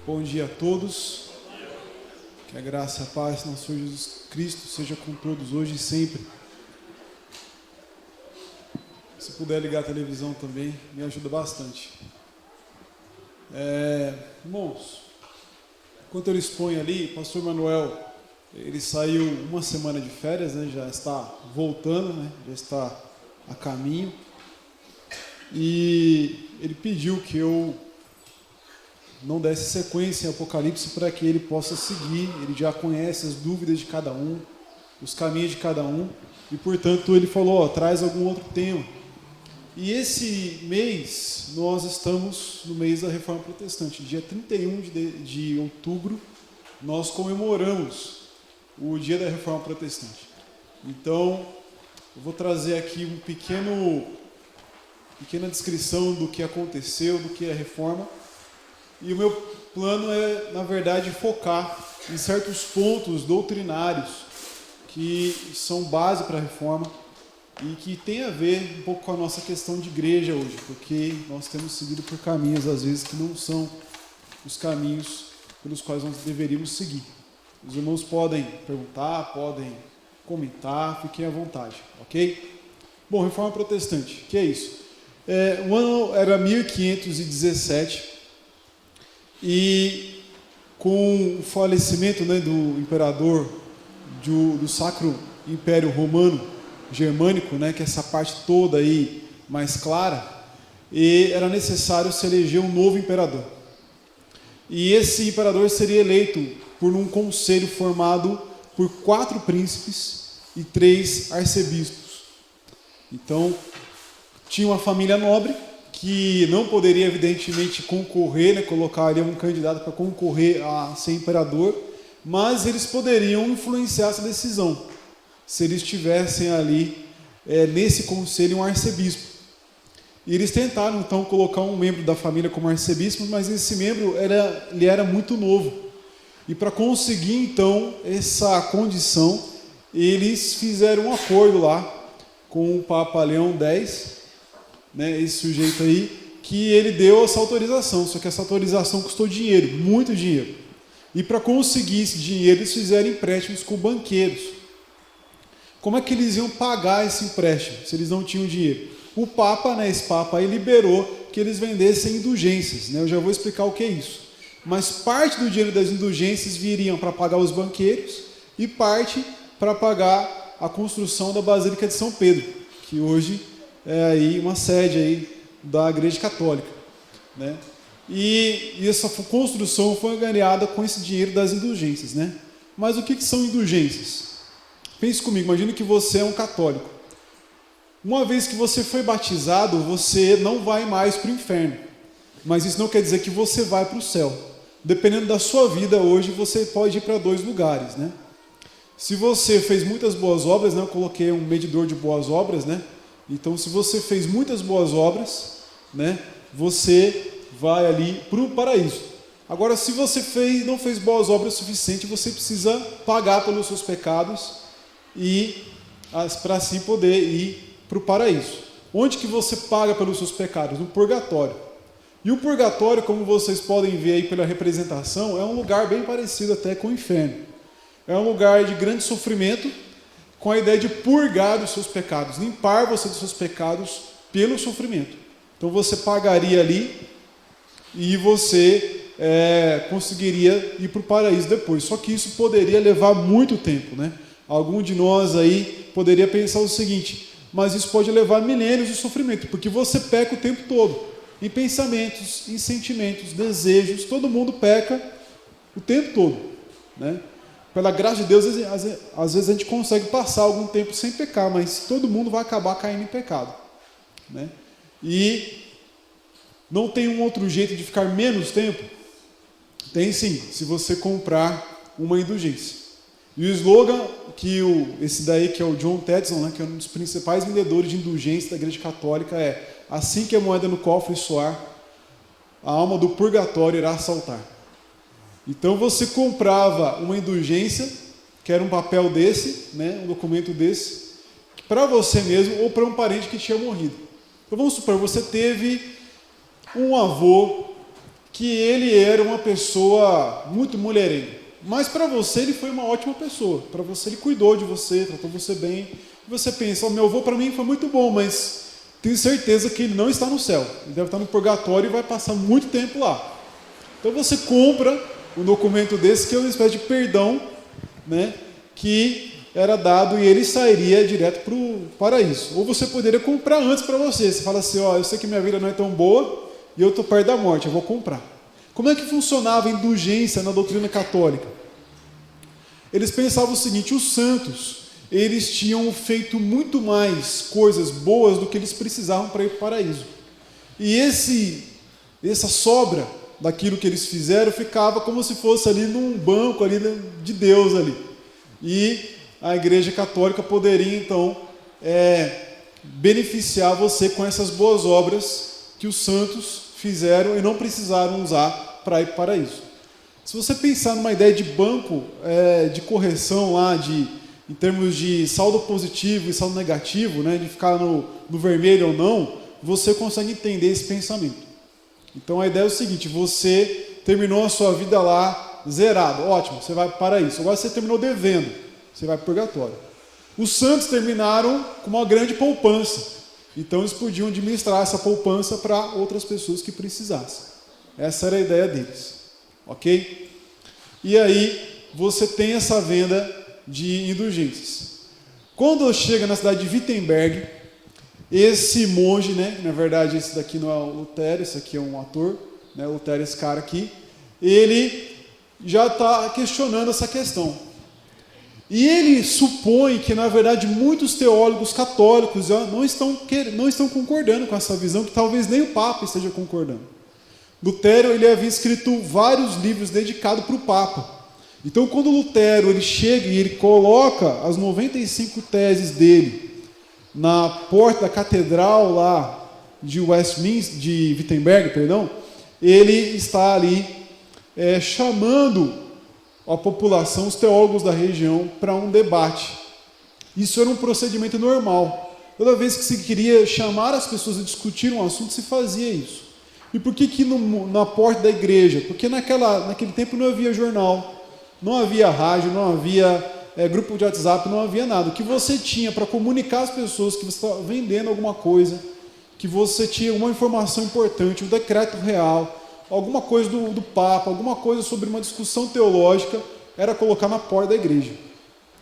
Bom dia a todos. Que a graça e a paz do nosso Senhor Jesus Cristo seja com todos hoje e sempre. Se puder ligar a televisão também, me ajuda bastante. Irmãos, enquanto eu exponho ali, o pastor Manuel, ele saiu uma semana de férias, né? Já está voltando, né? Já está a caminho. E ele pediu que eu não desse sequência em Apocalipse para que ele possa seguir. Ele já conhece as dúvidas de cada um, os caminhos de cada um, e portanto ele falou, traz algum outro tema. E esse mês, nós estamos no mês da Reforma Protestante. Dia 31 de outubro, nós comemoramos o dia da Reforma Protestante. Então, eu vou trazer aqui pequena descrição do que aconteceu, do que é a Reforma. E o meu plano é, na verdade, focar em certos pontos doutrinários que são base para a Reforma e que tem a ver um pouco com a nossa questão de igreja hoje, porque nós temos seguido por caminhos, às vezes, que não são os caminhos pelos quais nós deveríamos seguir. Os irmãos podem perguntar, podem comentar, fiquem à vontade, ok? Bom, Reforma Protestante, o que é isso? O ano era 1517, e com o falecimento, né, do imperador do Sacro Império Romano Germânico, né, que é essa parte toda aí mais clara, e era necessário se eleger um novo imperador. E esse imperador seria eleito por um conselho formado por 4 príncipes e 3 arcebispos. Então, tinha uma família nobre que não poderia, evidentemente, concorrer, né, colocaria um candidato para concorrer a ser imperador, mas eles poderiam influenciar essa decisão, se eles tivessem ali, nesse conselho, um arcebispo. E eles tentaram, então, colocar um membro da família como arcebispo, mas esse membro ele era muito novo. E para conseguir, então, essa condição, eles fizeram um acordo lá com o Papa Leão X, né, esse sujeito aí, que ele deu essa autorização, só que essa autorização custou dinheiro, muito dinheiro. E para conseguir esse dinheiro, eles fizeram empréstimos com banqueiros. Como é que eles iam pagar esse empréstimo, se eles não tinham dinheiro? O Papa, né, esse Papa aí, liberou que eles vendessem indulgências, né? Eu já vou explicar o que é isso. Mas parte do dinheiro das indulgências viriam para pagar os banqueiros e parte para pagar a construção da Basílica de São Pedro, que hoje é aí uma sede aí da Igreja Católica, né? E essa construção foi ganhada com esse dinheiro das indulgências, né? Mas o que são indulgências? Pense comigo, imagine que você é um católico. Uma vez que você foi batizado, você não vai mais para o inferno, mas isso não quer dizer que você vai para o céu. Dependendo da sua vida hoje, você pode ir para 2 lugares, né? Se você fez muitas boas obras, né? Eu coloquei um medidor de boas obras, né? Então, se você fez muitas boas obras, né, você vai ali para o paraíso. Agora, se você não fez boas obras o suficiente, você precisa pagar pelos seus pecados e para assim poder ir para o paraíso. Onde que você paga pelos seus pecados? No purgatório. E o purgatório, como vocês podem ver aí pela representação, é um lugar bem parecido até com o inferno. É um lugar de grande sofrimento, com a ideia de purgar os seus pecados, limpar você dos seus pecados pelo sofrimento. Então você pagaria ali e você conseguiria ir para o paraíso depois. Só que isso poderia levar muito tempo, né? Algum de nós aí poderia pensar o seguinte, mas isso pode levar milênios de sofrimento, porque você peca o tempo todo, em pensamentos, em sentimentos, desejos, todo mundo peca o tempo todo, né? Pela graça de Deus, às vezes a gente consegue passar algum tempo sem pecar, mas todo mundo vai acabar caindo em pecado, né? E não tem um outro jeito de ficar menos tempo? Tem sim, se você comprar uma indulgência. E o slogan, esse daí que é o John Tetson, né, que é um dos principais vendedores de indulgência da Igreja Católica, é: assim que a moeda no cofre soar, a alma do purgatório irá saltar. Então você comprava uma indulgência, que era um papel desse, né, um documento desse, para você mesmo ou para um parente que tinha morrido. Então vamos supor, você teve um avô que ele era uma pessoa muito mulherenga. Mas para você ele foi uma ótima pessoa. Para você ele cuidou de você, tratou você bem. E você pensa, meu avô para mim foi muito bom, mas tenho certeza que ele não está no céu. Ele deve estar no purgatório e vai passar muito tempo lá. Então você compra um documento desse que é uma espécie de perdão, né, que era dado e ele sairia direto para o paraíso. Ou você poderia comprar antes para você. Você fala assim, eu sei que minha vida não é tão boa e eu estou perto da morte, eu vou comprar. Como é que funcionava a indulgência na doutrina católica? Eles pensavam o seguinte, os santos, eles tinham feito muito mais coisas boas do que eles precisavam para ir para o paraíso. E essa sobra daquilo que eles fizeram ficava como se fosse ali num banco ali de Deus ali. E a Igreja Católica poderia então beneficiar você com essas boas obras que os santos fizeram e não precisaram usar para ir para o paraíso. Se você pensar numa ideia de banco de correção lá, em termos de saldo positivo e saldo negativo, né, de ficar no vermelho ou não, você consegue entender esse pensamento. Então a ideia é o seguinte, você terminou a sua vida lá zerado, ótimo, você vai para o paraíso. Agora você terminou devendo, você vai para o purgatório. Os santos terminaram com uma grande poupança. Então eles podiam administrar essa poupança para outras pessoas que precisassem. Essa era a ideia deles. Ok? E aí você tem essa venda de indulgências. Quando chega na cidade de Wittenberg, esse monge, né, na verdade esse daqui não é o Lutero, esse aqui é um ator, né, o Lutero, esse cara aqui, ele já está questionando essa questão. E ele supõe que, na verdade, muitos teólogos católicos não estão concordando com essa visão, que talvez nem o Papa esteja concordando. Lutero ele havia escrito vários livros dedicados para o Papa. Então, quando Lutero ele chega e ele coloca as 95 teses dele na porta da catedral lá de Wittenberg, ele está ali chamando a população, os teólogos da região, para um debate. Isso era um procedimento normal. Toda vez que se queria chamar as pessoas a discutir um assunto, se fazia isso. E por que na porta da igreja? Porque naquele tempo não havia jornal, não havia rádio, não havia grupo de WhatsApp, não havia nada. O que você tinha para comunicar às pessoas que você estava vendendo alguma coisa, que você tinha uma informação importante, um decreto real, alguma coisa do Papa, alguma coisa sobre uma discussão teológica, era colocar na porta da igreja.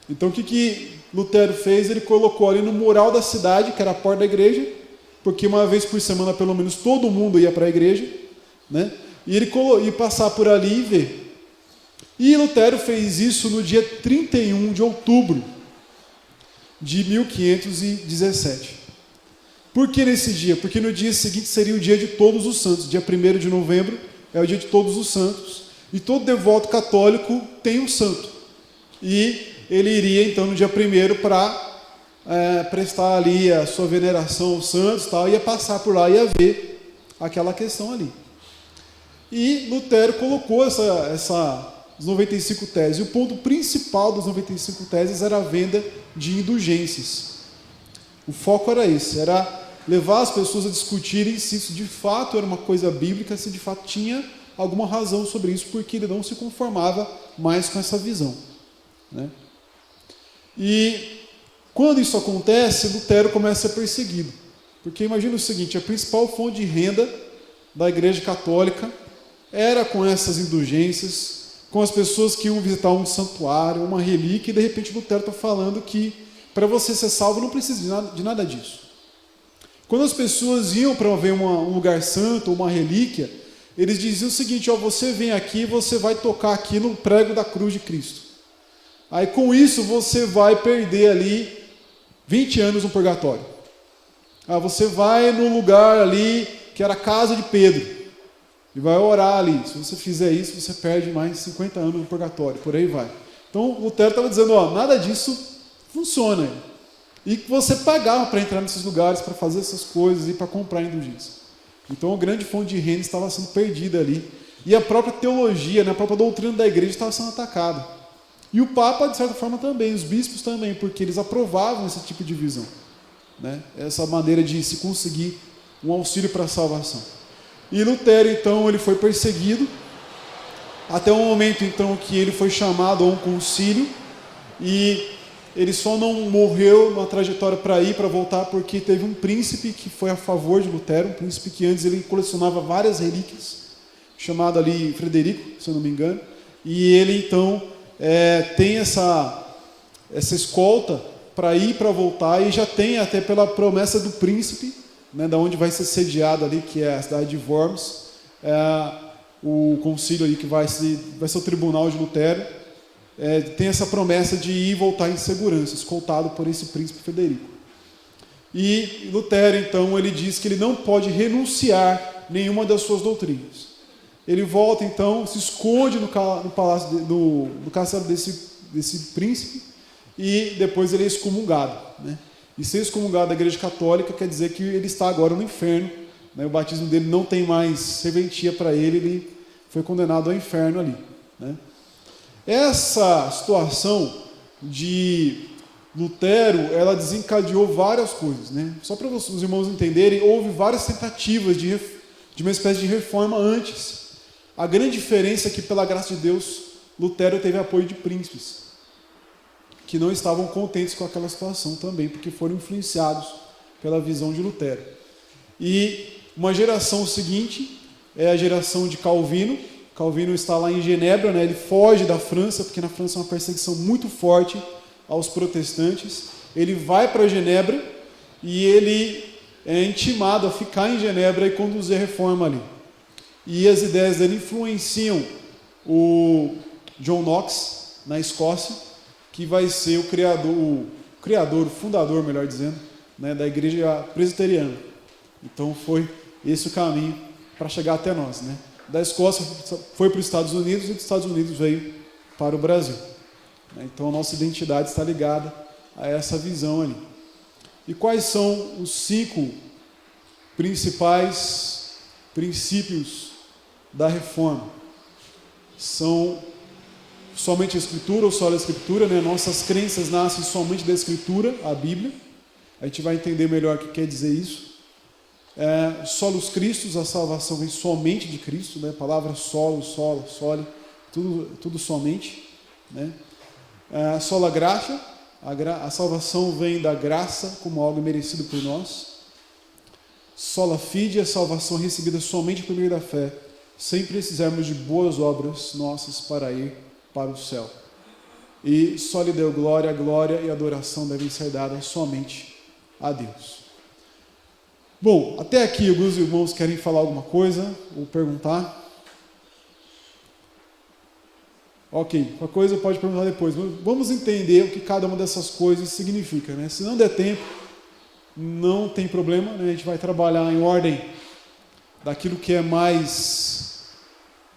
Então o que Lutero fez? Ele colocou ali no mural da cidade, que era a porta da igreja, porque uma vez por semana pelo menos todo mundo ia para a igreja, né? E ele ia passar por ali e ver. E Lutero fez isso no dia 31 de outubro de 1517. Por que nesse dia? Porque no dia seguinte seria o dia de todos os santos. Dia 1º de novembro é o dia de todos os santos. E todo devoto católico tem um santo. E ele iria então no dia 1º para prestar ali a sua veneração aos santos, tal, ia passar por lá e ia ver aquela questão ali. E Lutero colocou as 95 teses. E o ponto principal das 95 teses era a venda de indulgências. O foco era esse, era levar as pessoas a discutirem se isso de fato era uma coisa bíblica, se de fato tinha alguma razão sobre isso, porque ele não se conformava mais com essa visão, né? E quando isso acontece, Lutero começa a ser perseguido. Porque imagina o seguinte, a principal fonte de renda da Igreja Católica era com essas indulgências, com as pessoas que iam visitar um santuário, uma relíquia, e de repente Lutero está falando que para você ser salvo não precisa de nada disso. Quando as pessoas iam para ver um lugar santo, uma relíquia, eles diziam o seguinte, você vem aqui e você vai tocar aqui no prego da cruz de Cristo. Aí com isso você vai perder ali 20 anos no purgatório. Você vai no lugar ali que era a casa de Pedro e vai orar ali. Se você fizer isso, você perde mais 50 anos no purgatório, por aí vai. Então Lutero estava dizendo, nada disso funciona. E que você pagava para entrar nesses lugares, para fazer essas coisas e para comprar indulgência. Então a grande fonte de renda estava sendo perdida ali. E a própria teologia, a própria doutrina da igreja estava sendo atacada. E o Papa, de certa forma, também, os bispos também, porque eles aprovavam esse tipo de visão, né? Essa maneira de se conseguir um auxílio para a salvação. E Lutero, então, ele foi perseguido, até o momento, então, que ele foi chamado a um concílio, e ele só não morreu na trajetória para voltar, porque teve um príncipe que foi a favor de Lutero, um príncipe que antes ele colecionava várias relíquias, chamado ali Frederico, se eu não me engano, e ele, então, tem essa escolta para ir, para voltar, e já tem até pela promessa do príncipe, né, da onde vai ser sediado ali, que é a cidade de Worms, o concílio ali que vai ser o tribunal de Lutero, tem essa promessa de ir e voltar em segurança, escoltado por esse príncipe Frederico. E Lutero, então, ele diz que ele não pode renunciar nenhuma das suas doutrinas. Ele volta, então, se esconde no palácio, no castelo desse príncipe, e depois ele é excomungado, né? E ser excomungado da Igreja Católica quer dizer que ele está agora no inferno, né? O batismo dele não tem mais serventia para ele foi condenado ao inferno ali, né? Essa situação de Lutero, ela desencadeou várias coisas, né? Só para os irmãos entenderem, houve várias tentativas de uma espécie de reforma antes. A grande diferença é que, pela graça de Deus, Lutero teve apoio de príncipes, que não estavam contentes com aquela situação também, porque foram influenciados pela visão de Lutero. E uma geração seguinte é a geração de Calvino. Calvino está lá em Genebra, né? Ele foge da França, porque na França é uma perseguição muito forte aos protestantes. Ele vai para Genebra e ele é intimado a ficar em Genebra e conduzir a reforma ali. E as ideias dele influenciam o John Knox, na Escócia, que vai ser o fundador, melhor dizendo, né, da igreja presbiteriana. Então foi esse o caminho para chegar até nós, né? Da Escócia foi para os Estados Unidos e dos Estados Unidos veio para o Brasil. Então a nossa identidade está ligada a essa visão ali. E quais são os 5 principais princípios da reforma? São somente a Escritura ou só a Escritura, né? Nossas crenças nascem somente da Escritura, a Bíblia. A gente vai entender melhor o que quer dizer isso. Solos Christus, a salvação vem somente de Cristo, né? A palavra solo, sole, tudo somente, né? Sola gratia, a salvação vem da graça como algo merecido por nós. Sola fide, a salvação recebida somente por meio da fé, sem precisarmos de boas obras nossas para ir para o céu. E só lhe deu glória, a glória e a adoração devem ser dadas somente a Deus. Bom, até aqui alguns irmãos querem falar alguma coisa ou perguntar? Ok, qualquer coisa pode perguntar depois. Vamos entender o que cada uma dessas coisas significa, né? Se não der tempo, não tem problema, né? A gente vai trabalhar em ordem daquilo que é mais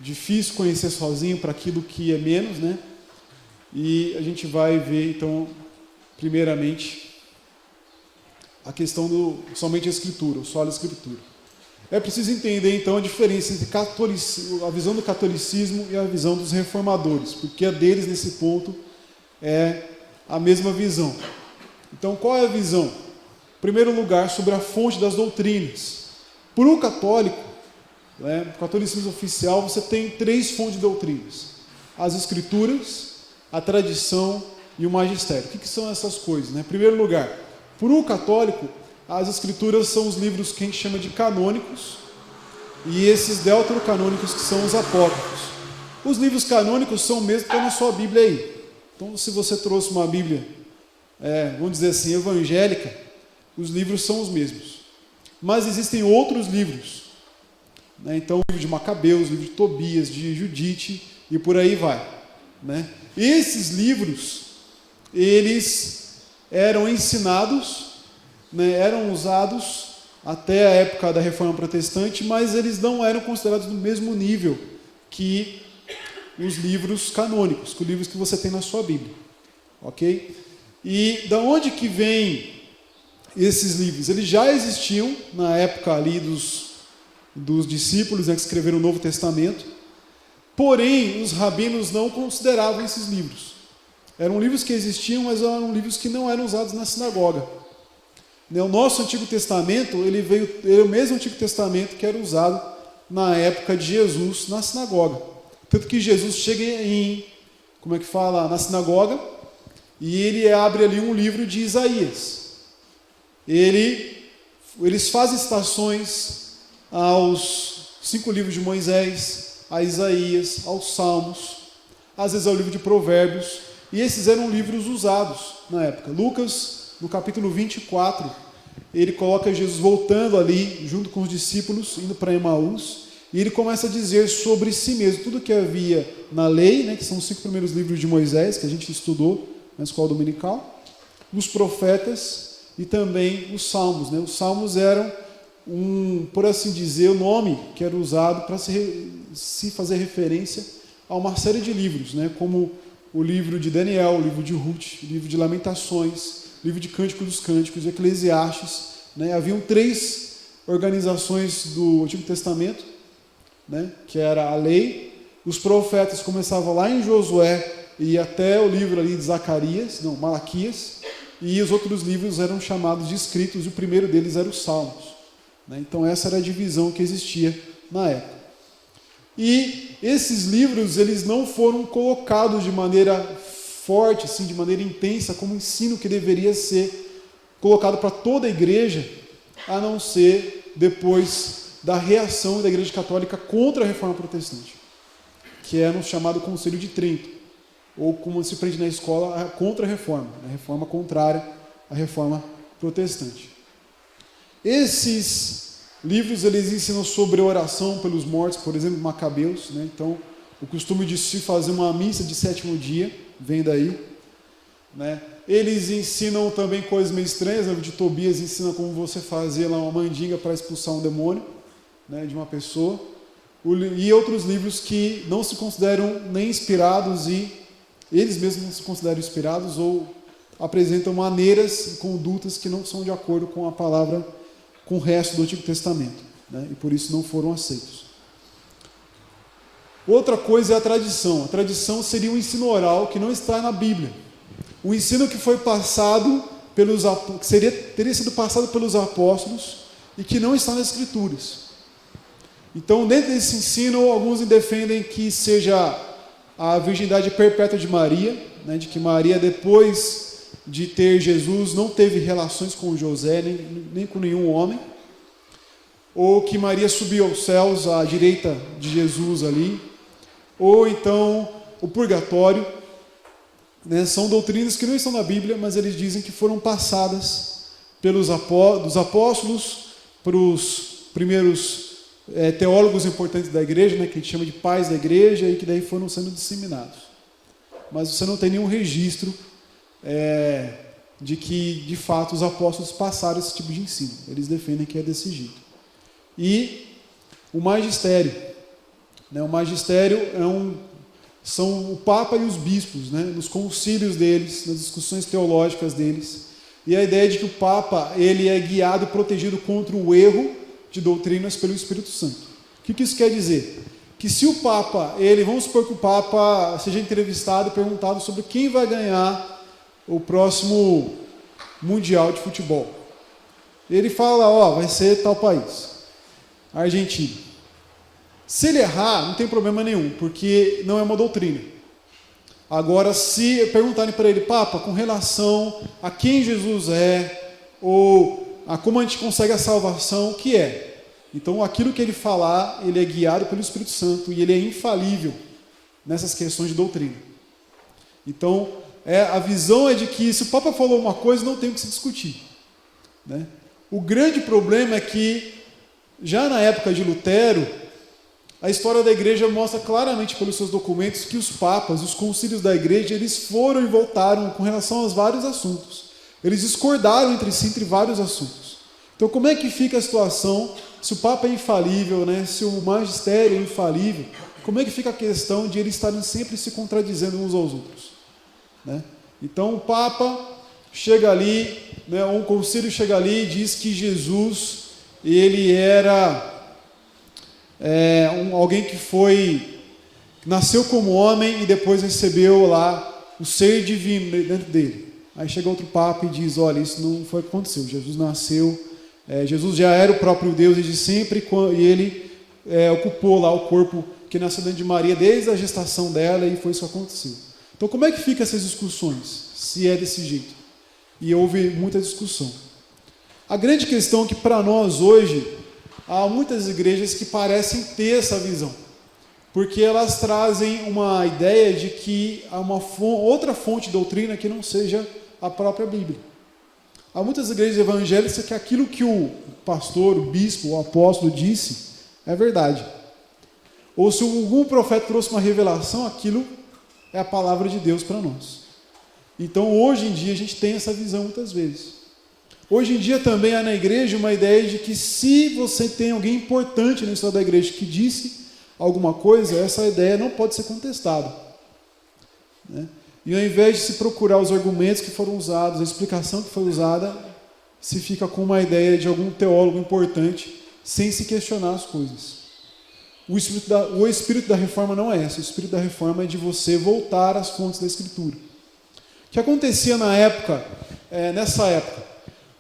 difícil conhecer sozinho para aquilo que é menos, né? E a gente vai ver, então, primeiramente, a questão somente a Escritura, o solo Escritura. É preciso entender, então, a diferença entre a visão do catolicismo e a visão dos reformadores, porque a deles, nesse ponto, é a mesma visão. Então, qual é a visão? Em primeiro lugar, sobre a fonte das doutrinas. Para o católico, né, o catolicismo oficial, você tem 3 fontes de doutrinas: as Escrituras, a tradição e o magistério. O que são essas coisas, né? Em primeiro lugar, para o católico, as Escrituras são os livros que a gente chama de canônicos, e esses deuterocanônicos que são os apócrifos. Os livros canônicos são o mesmo que estão na sua Bíblia aí. Então, se você trouxe uma Bíblia, vamos dizer assim, evangélica, os livros são os mesmos. Mas existem outros livros, né? Então, o livro de Macabeus, o livro de Tobias, de Judite, e por aí vai, né? Esses livros, eles eram ensinados, né, eram usados até a época da Reforma Protestante, mas eles não eram considerados no mesmo nível que os livros canônicos, que os livros que você tem na sua Bíblia, ok? E da onde que vem esses livros? Eles já existiam na época ali dos discípulos, né, que escreveram o Novo Testamento, porém os rabinos não consideravam esses livros. Eram livros que existiam, mas eram livros que não eram usados na sinagoga. O nosso Antigo Testamento, ele é o mesmo Antigo Testamento que era usado na época de Jesus na sinagoga. Tanto que Jesus chega na sinagoga, e ele abre ali um livro de Isaías. Eles fazem citações aos 5 livros de Moisés, a Isaías, aos Salmos, às vezes ao livro de Provérbios, e esses eram livros usados na época. Lucas, no capítulo 24, ele coloca Jesus voltando ali, junto com os discípulos, indo para Emaús, e ele começa a dizer sobre si mesmo, tudo que havia na lei, né, que são os 5 primeiros livros de Moisés, que a gente estudou na escola dominical, os profetas e também os salmos. Né? Os salmos eram, por assim dizer, o nome que era usado para se fazer referência a uma série de livros, né? Como o livro de Daniel, o livro de Ruth, o livro de Lamentações, o livro de Cântico dos Cânticos, Eclesiastes. Né? Haviam 3 organizações do Antigo Testamento, né? Que era a lei. Os profetas começavam lá em Josué e até o livro ali de Malaquias, e os outros livros eram chamados de escritos, e o primeiro deles era os Salmos. Né? Então essa era a divisão que existia na época. E esses livros, eles não foram colocados de maneira forte, assim, de maneira intensa, como ensino que deveria ser colocado para toda a igreja, a não ser depois da reação da Igreja Católica contra a Reforma Protestante, que é no chamado Concílio de Trento, ou como se aprende na escola, a contra-reforma, a reforma contrária à Reforma Protestante. Esses livros, eles ensinam sobre a oração pelos mortos, por exemplo, Macabeus, né? Então, o costume de se fazer uma missa de 7º dia, vem daí, né? Eles ensinam também coisas meio estranhas, o livro de Tobias ensina como você fazer lá uma mandinga para expulsar um demônio, né, de uma pessoa, e outros livros que não se consideram nem inspirados, e eles mesmos não se consideram inspirados, ou apresentam maneiras e condutas que não são de acordo com a palavra, com o resto do Antigo Testamento, né? E por isso não foram aceitos. Outra coisa é a tradição. A tradição seria um ensino oral que não está na Bíblia. Um ensino que foi passado teria sido passado pelos apóstolos e que não está nas Escrituras. Então, dentro desse ensino, alguns defendem que seja a virgindade perpétua de Maria, né? De que Maria, depois de ter Jesus, não teve relações com José, nem com nenhum homem, ou que Maria subiu aos céus à direita de Jesus ali, ou então o purgatório, né? São doutrinas que não estão na Bíblia, mas eles dizem que foram passadas dos apóstolos para os primeiros teólogos importantes da igreja, né? Que a gente chama de pais da igreja, e que daí foram sendo disseminados. Mas você não tem nenhum registro de que, de fato, os apóstolos passaram esse tipo de ensino. Eles defendem que é desse jeito. E o magistério. Né? O magistério são o Papa e os bispos, né? Nos concílios deles, nas discussões teológicas deles. E a ideia de que o Papa ele é guiado e protegido contra o erro de doutrinas pelo Espírito Santo. O que isso quer dizer? Que se o Papa, vamos supor que o Papa seja entrevistado e perguntado sobre quem vai ganhar o próximo Mundial de Futebol. Ele fala, vai ser tal país, Argentina. Se ele errar, não tem problema nenhum, porque não é uma doutrina. Agora, se perguntarem para ele, Papa, com relação a quem Jesus é, ou a como a gente consegue a salvação, o que é? Então, aquilo que ele falar, ele é guiado pelo Espírito Santo, e ele é infalível nessas questões de doutrina. Então, a visão é de que se o Papa falou uma coisa, não tem o que se discutir, né? O grande problema é que, já na época de Lutero, a história da igreja mostra claramente pelos seus documentos que os papas, os concílios da igreja, eles foram e voltaram com relação aos vários assuntos. Eles discordaram entre si entre vários assuntos. Então, como é que fica a situação se o Papa é infalível, né? Se o magistério é infalível? Como é que fica a questão de eles estarem sempre se contradizendo uns aos outros? Né? Então o Papa chega ali, né, um concílio chega ali e diz que Jesus ele era alguém que nasceu como homem e depois recebeu lá o ser divino dentro dele. Aí chega outro Papa e diz, olha, isso não foi o que aconteceu, Jesus nasceu, Jesus já era o próprio Deus desde sempre, e ele ocupou lá o corpo que nasceu dentro de Maria desde a gestação dela, e foi isso que aconteceu. Então, como é que ficam essas discussões, se é desse jeito? E houve muita discussão. A grande questão é que, para nós hoje, há muitas igrejas que parecem ter essa visão, porque elas trazem uma ideia de que há uma outra fonte de doutrina que não seja a própria Bíblia. Há muitas igrejas evangélicas que aquilo que o pastor, o bispo, o apóstolo disse é verdade. Ou se algum profeta trouxe uma revelação, aquilo é a palavra de Deus para nós. Então, hoje em dia, a gente tem essa visão muitas vezes. Hoje em dia também há na igreja uma ideia de que se você tem alguém importante na história da igreja que disse alguma coisa, essa ideia não pode ser contestada, né? E ao invés de se procurar os argumentos que foram usados, a explicação que foi usada, se fica com uma ideia de algum teólogo importante, sem se questionar as coisas. O espírito da reforma não é esse. O espírito da reforma é de você voltar às fontes da Escritura. O que acontecia na época, nessa época,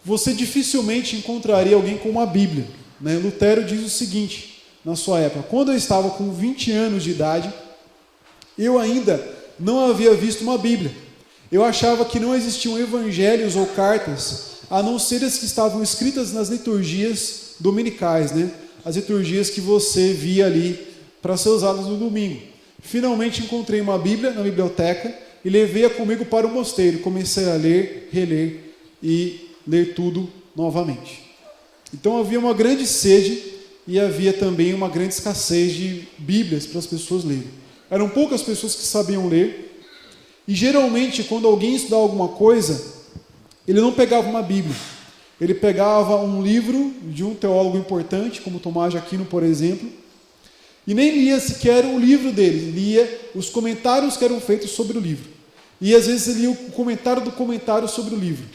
você dificilmente encontraria alguém com uma Bíblia, né? Lutero diz o seguinte, na sua época: quando eu estava com 20 anos de idade, eu ainda não havia visto uma Bíblia. Eu achava que não existiam evangelhos ou cartas, a não ser as que estavam escritas nas liturgias dominicais, né? As liturgias que você via ali para ser usadas no domingo. Finalmente encontrei uma Bíblia na biblioteca e levei-a comigo para o mosteiro. Comecei a ler, reler e ler tudo novamente. Então havia uma grande sede e havia também uma grande escassez de Bíblias para as pessoas lerem. Eram poucas pessoas que sabiam ler, e geralmente quando alguém estudava alguma coisa, ele não pegava uma Bíblia, ele pegava um livro de um teólogo importante, como Tomás de Aquino, por exemplo, e nem lia sequer o livro dele, lia os comentários que eram feitos sobre o livro, e às vezes ele lia o comentário do comentário sobre o livro,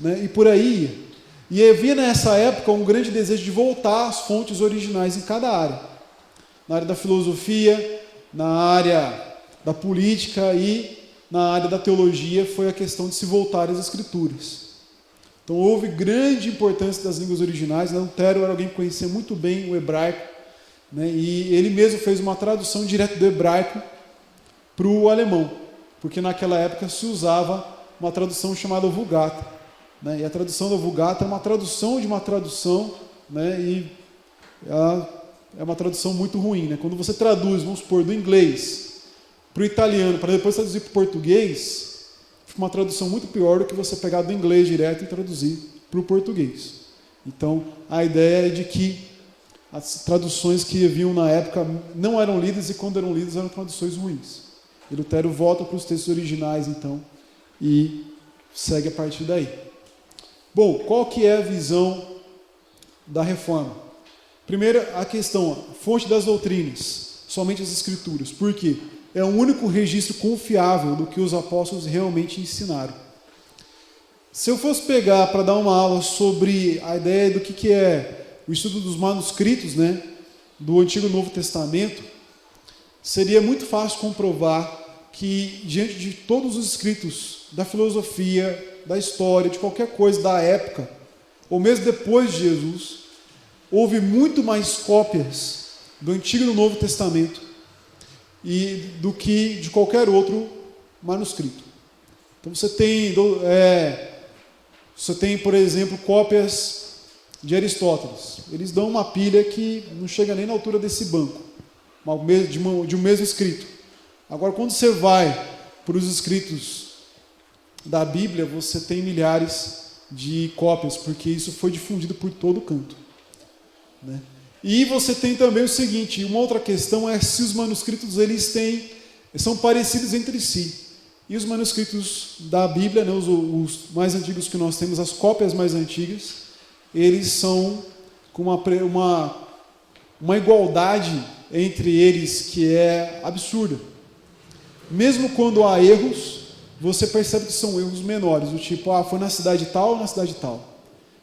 né? E por aí ia. E havia nessa época um grande desejo de voltar às fontes originais em cada área, na área da filosofia, na área da política e na área da teologia. Foi a questão de se voltar às Escrituras. Então houve grande importância das línguas originais. Lutero era alguém que conhecia muito bem o hebraico, né? E ele mesmo fez uma tradução direta do hebraico para o alemão, porque naquela época se usava uma tradução chamada Vulgata, né? E a tradução da Vulgata é uma tradução de uma tradução, né? E é uma tradução muito ruim, né? Quando você traduz, vamos supor, do inglês para o italiano, para depois traduzir para o português, fica uma tradução muito pior do que você pegar do inglês direto e traduzir para o português. Então, a ideia é de que as traduções que haviam na época não eram lidas, e quando eram lidas eram traduções ruins. E Lutero volta para os textos originais, então, e segue a partir daí. Bom, qual que é a visão da reforma? Primeiro, a questão, fonte das doutrinas, somente as Escrituras. Por quê? É o único registro confiável do que os apóstolos realmente ensinaram. Se eu fosse pegar para dar uma aula sobre a ideia do que é o estudo dos manuscritos, né, do Antigo e Novo Testamento, seria muito fácil comprovar que, diante de todos os escritos da filosofia, da história, de qualquer coisa da época, ou mesmo depois de Jesus, houve muito mais cópias do Antigo e do Novo Testamento do que de qualquer outro manuscrito. Então você tem, por exemplo, cópias de Aristóteles. Eles dão uma pilha que não chega nem na altura desse banco, de um mesmo escrito. Agora, quando você vai para os escritos da Bíblia, você tem milhares de cópias, porque isso foi difundido por todo canto, né? E você tem também o seguinte, uma outra questão é se os manuscritos são parecidos entre si. E os manuscritos da Bíblia, né, os mais antigos que nós temos, as cópias mais antigas, eles são com uma igualdade entre eles que é absurda. Mesmo quando há erros, você percebe que são erros menores, do tipo, foi na cidade tal ou na cidade tal.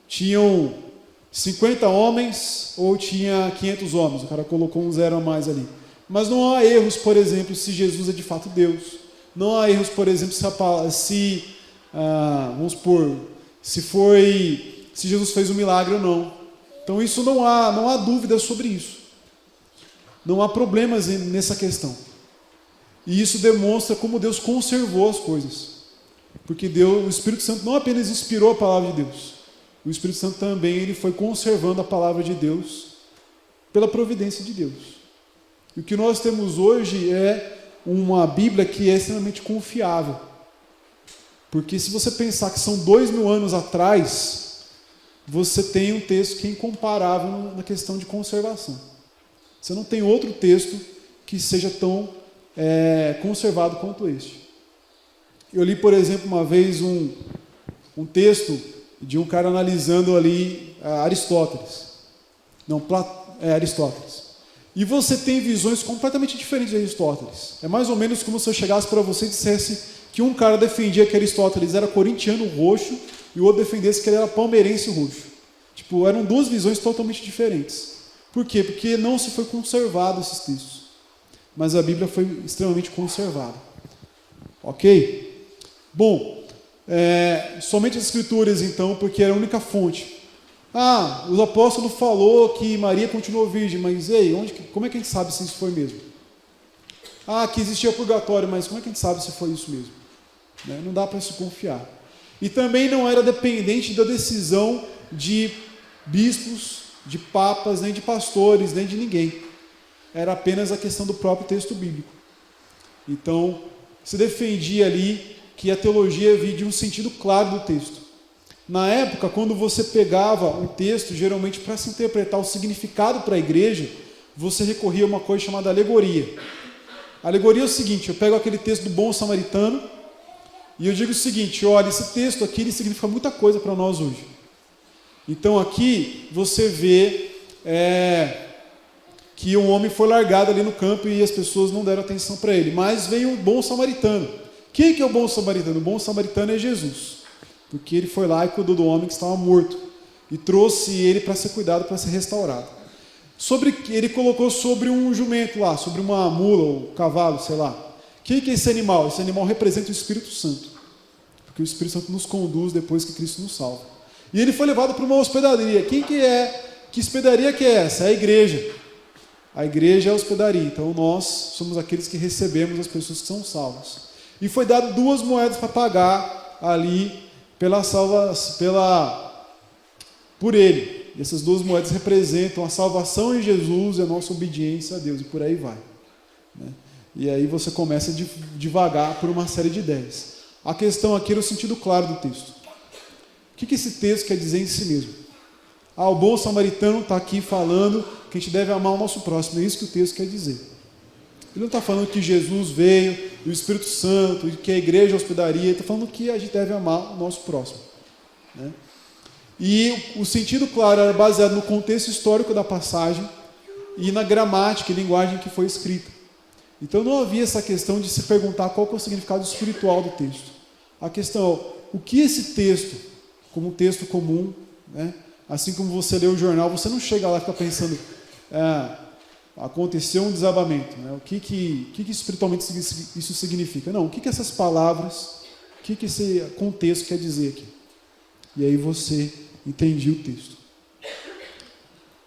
Tinham 50 homens ou tinha 500 homens, o cara colocou um zero a mais ali. Mas não há erros, por exemplo, se Jesus é de fato Deus. Não há erros, por exemplo, vamos supor, se Jesus fez um milagre ou não. Então isso não há dúvida sobre isso. não há problemas nessa questão. E isso demonstra como Deus conservou as coisas. Porque o Espírito Santo não apenas inspirou a palavra de Deus, o Espírito Santo também ele foi conservando a palavra de Deus pela providência de Deus. E o que nós temos hoje é uma Bíblia que é extremamente confiável. Porque se você pensar que são 2000 anos atrás, você tem um texto que é incomparável na questão de conservação. Você não tem outro texto que seja tão conservado quanto este. Eu li, por exemplo, uma vez um texto de um cara analisando ali Aristóteles. Aristóteles. E você tem visões completamente diferentes de Aristóteles. É mais ou menos como se eu chegasse para você e dissesse que um cara defendia que Aristóteles era corintiano roxo e o outro defendesse que ele era palmeirense roxo. Tipo, eram duas visões totalmente diferentes. Por quê? Porque não se foi conservado esses textos. Mas a Bíblia foi extremamente conservada. Ok? Bom, somente as Escrituras, então, porque era a única fonte. O apóstolo falou que Maria continuou virgem, mas como é que a gente sabe se isso foi mesmo? Que existia purgatório, mas como é que a gente sabe se foi isso mesmo? Não dá para se confiar. E também não era dependente da decisão de bispos, de papas, nem de pastores, nem de ninguém. Era apenas a questão do próprio texto bíblico. Então, se defendia ali que a teologia vinha de um sentido claro do texto. Na época, quando você pegava um texto, geralmente para se interpretar o significado para a igreja, você recorria a uma coisa chamada alegoria. A alegoria é o seguinte: eu pego aquele texto do bom samaritano e eu digo o seguinte: olha, esse texto aqui ele significa muita coisa para nós hoje. Então aqui você vê que um homem foi largado ali no campo e as pessoas não deram atenção para ele, mas veio um bom samaritano. Quem que é o bom samaritano? O bom samaritano é Jesus, porque ele foi lá e cuidou do homem que estava morto e trouxe ele para ser cuidado, para ser restaurado. Ele colocou sobre um jumento lá, sobre uma mula ou cavalo, sei lá. Quem que é esse animal? Esse animal representa o Espírito Santo, porque o Espírito Santo nos conduz depois que Cristo nos salva. E ele foi levado para uma hospedaria. Que hospedaria que é essa? É a igreja. A igreja é a hospedaria. Então nós somos aqueles que recebemos as pessoas que são salvas. E foi dado 2 moedas para pagar ali por ele. E essas 2 moedas representam a salvação em Jesus e a nossa obediência a Deus. E por aí vai. E aí você começa a divagar por uma série de ideias. A questão aqui era o sentido claro do texto. O que esse texto quer dizer em si mesmo? O bom samaritano está aqui falando que a gente deve amar o nosso próximo. É isso que o texto quer dizer. Ele não está falando que Jesus veio, o Espírito Santo, que a igreja é a hospedaria. Ele está falando que a gente deve amar o nosso próximo. E o sentido claro era baseado no contexto histórico da passagem e na gramática e linguagem que foi escrita. Então não havia essa questão de se perguntar qual que é o significado espiritual do texto. A questão é, o que esse texto, como um texto comum, assim como você lê o jornal, você não chega lá e fica pensando, aconteceu um desabamento, o que espiritualmente isso significa? Não, o que essas palavras, o que esse contexto quer dizer aqui? E aí você entendia o texto.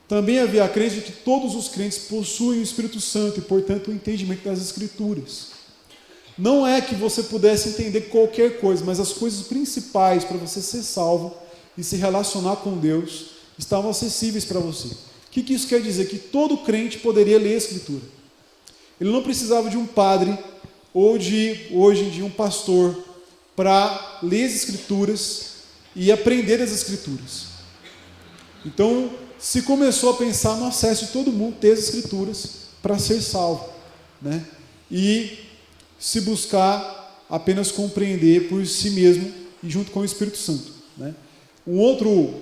Também havia a crença de que todos os crentes possuem o Espírito Santo e, portanto, o entendimento das Escrituras. Não é que você pudesse entender qualquer coisa, mas as coisas principais para você ser salvo e se relacionar com Deus estavam acessíveis para você. O que isso quer dizer? Que todo crente poderia ler a Escritura. Ele não precisava de um padre ou hoje em dia um pastor para ler as Escrituras e aprender as Escrituras. Então, se começou a pensar no acesso de todo mundo ter as Escrituras para ser salvo, e se buscar apenas compreender por si mesmo e junto com o Espírito Santo. Um outro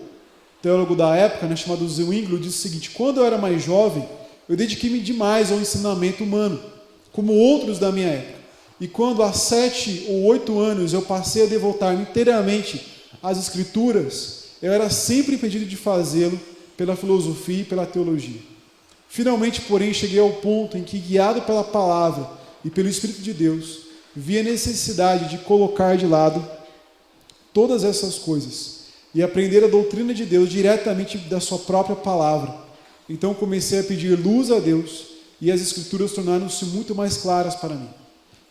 teólogo da época, chamado Zwinglio, disse o seguinte: quando eu era mais jovem, eu dediquei-me demais ao ensinamento humano, como outros da minha época. E quando há 7 ou 8 anos eu passei a devotar-me inteiramente às Escrituras, eu era sempre impedido de fazê-lo pela filosofia e pela teologia. Finalmente, porém, cheguei ao ponto em que, guiado pela palavra e pelo Espírito de Deus, vi a necessidade de colocar de lado todas essas coisas e aprender a doutrina de Deus diretamente da sua própria palavra. Então comecei a pedir luz a Deus e as Escrituras tornaram-se muito mais claras para mim.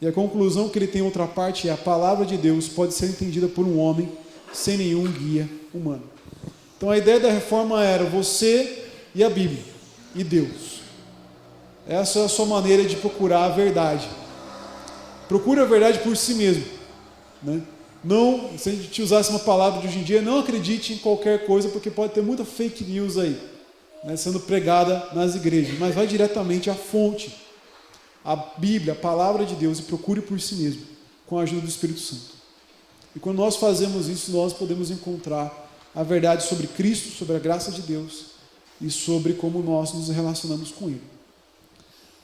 E a conclusão que ele tem em outra parte é: a palavra de Deus pode ser entendida por um homem sem nenhum guia humano. Então a ideia da reforma era você e a Bíblia, e Deus. Essa é a sua maneira de procurar a verdade. Procure a verdade por si mesmo, né? Não, se a gente usasse uma palavra de hoje em dia, não acredite em qualquer coisa, porque pode ter muita fake news aí, né, sendo pregada nas igrejas, mas vai diretamente à fonte, a Bíblia, a palavra de Deus, e procure por si mesmo, com a ajuda do Espírito Santo. E quando nós fazemos isso, nós podemos encontrar a verdade sobre Cristo, sobre a graça de Deus e sobre como nós nos relacionamos com Ele.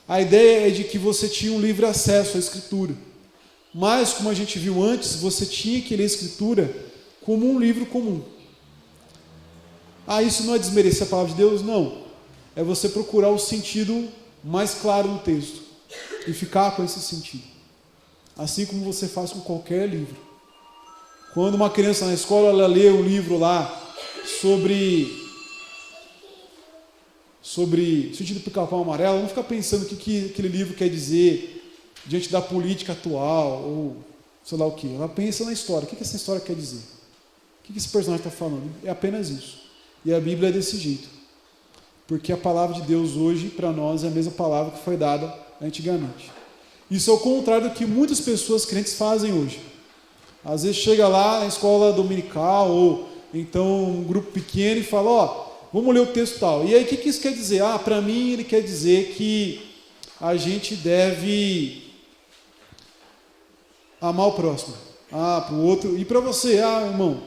A ideia é de que você tinha um livre acesso à Escritura, mas, como a gente viu antes, você tinha que ler a Escritura como um livro comum. Isso não é desmerecer a palavra de Deus? Não. É você procurar o sentido mais claro do texto e ficar com esse sentido. Assim como você faz com qualquer livro. Quando uma criança na escola, ela lê um livro lá sobre sentido do pica-pau amarelo, ela não fica pensando o que aquele livro quer dizer diante da política atual, ou sei lá o que. Ela pensa na história. O que essa história quer dizer? O que esse personagem está falando? É apenas isso. E a Bíblia é desse jeito. Porque a palavra de Deus hoje, para nós, é a mesma palavra que foi dada antigamente. Isso é o contrário do que muitas pessoas crentes fazem hoje. Às vezes chega lá na escola dominical, ou então um grupo pequeno e fala, vamos ler o texto tal. E aí o que isso quer dizer? Para mim ele quer dizer que a gente deve amar o próximo. Para o outro. E para você, irmão?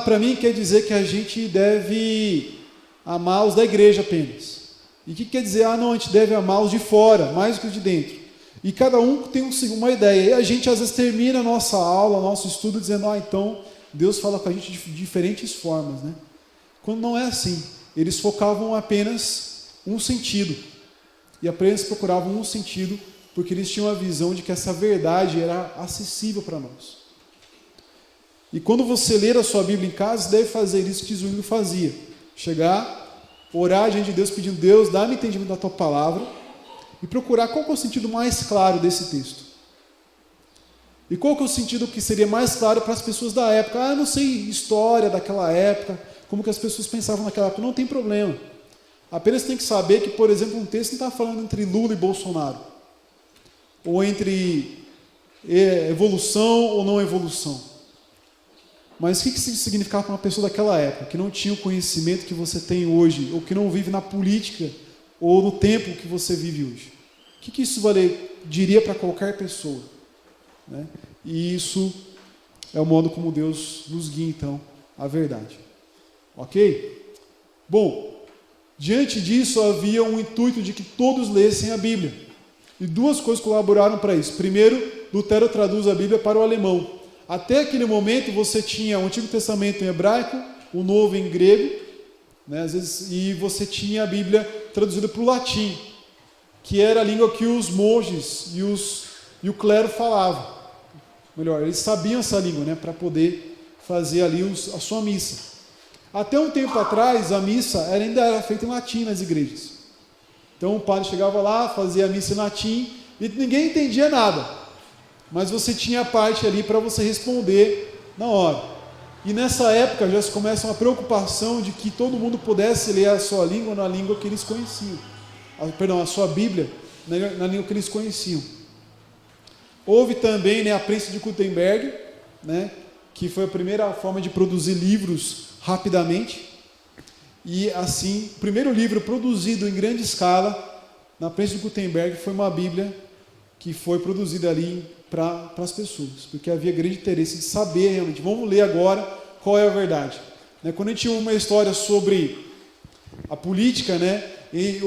Para mim quer dizer que a gente deve amar os da igreja apenas. E o que quer dizer? Não, a gente deve amar os de fora, mais do que os de dentro. E cada um tem uma ideia. E a gente às vezes termina a nossa aula, nosso estudo, dizendo, então Deus fala com a gente de diferentes formas, né? Quando não é assim. Eles focavam apenas um sentido. E apenas procuravam um sentido, porque eles tinham a visão de que essa verdade era acessível para nós. E quando você ler a sua Bíblia em casa, você deve fazer isso que Zuíno fazia. Chegar, orar diante de Deus, pedindo, Deus, dá-me entendimento da tua palavra, e procurar qual que é o sentido mais claro desse texto. E qual que é o sentido que seria mais claro para as pessoas da época? Eu não sei história daquela época, como que as pessoas pensavam naquela época. Não tem problema. Apenas tem que saber que, por exemplo, um texto não está falando entre Lula e Bolsonaro, ou entre evolução ou não evolução. Mas o que isso significava para uma pessoa daquela época, que não tinha o conhecimento que você tem hoje, ou que não vive na política, ou no tempo que você vive hoje? O que isso diria para qualquer pessoa? Né? E isso é o modo como Deus nos guia, então, à verdade. Ok? Bom, diante disso havia um intuito de que todos lessem a Bíblia. E duas coisas colaboraram para isso. Primeiro, Lutero traduz a Bíblia para o alemão. Até aquele momento você tinha o Antigo Testamento em hebraico, o Novo em grego, né, às vezes, e você tinha a Bíblia traduzida para o latim, que era a língua que os monges e o clero falavam. Melhor, eles sabiam essa língua, né, para poder fazer ali a sua missa. Até um tempo atrás, a missa ainda era feita em latim nas igrejas. Então o padre chegava lá, fazia a missa em latim, e ninguém entendia nada. Mas você tinha a parte ali para você responder na hora. E nessa época já se começa uma preocupação de que todo mundo pudesse ler a sua língua na língua que eles conheciam. A sua Bíblia na língua que eles conheciam. Houve também, a prensa de Gutenberg, que foi a primeira forma de produzir livros rapidamente. E assim, o primeiro livro produzido em grande escala na prensa de Gutenberg foi uma Bíblia que foi produzida ali para as pessoas, porque havia grande interesse de saber realmente. Vamos ler agora qual é a verdade. Quando a gente ouve uma história sobre a política, e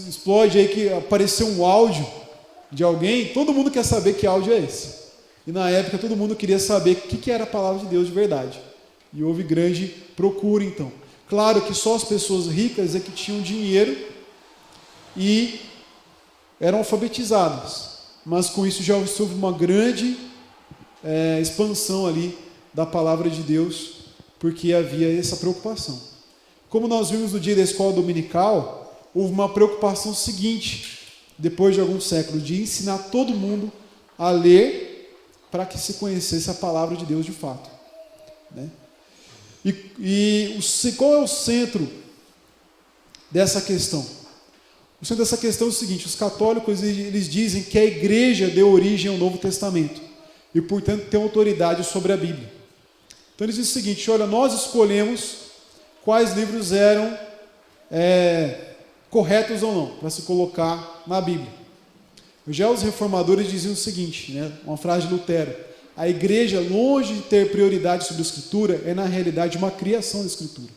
explode aí que apareceu um áudio de alguém, todo mundo quer saber que áudio é esse. E na época todo mundo queria saber o que era a palavra de Deus de verdade. E houve grande procura então. Claro que só as pessoas ricas é que tinham dinheiro e eram alfabetizadas. Mas com isso já houve uma grande expansão ali da palavra de Deus, porque havia essa preocupação. Como nós vimos no dia da escola dominical, houve uma preocupação seguinte, depois de alguns séculos, de ensinar todo mundo a ler para que se conhecesse a palavra de Deus de fato, né? Qual é o centro dessa questão? O centro dessa questão é o seguinte: os católicos eles dizem que a igreja deu origem ao Novo Testamento e, portanto, tem autoridade sobre a Bíblia. Então eles dizem o seguinte: olha, nós escolhemos quais livros eram corretos ou não para se colocar na Bíblia. Já os reformadores diziam o seguinte, né, uma frase de Lutero: a igreja, longe de ter prioridade sobre a Escritura, é na realidade uma criação da Escritura.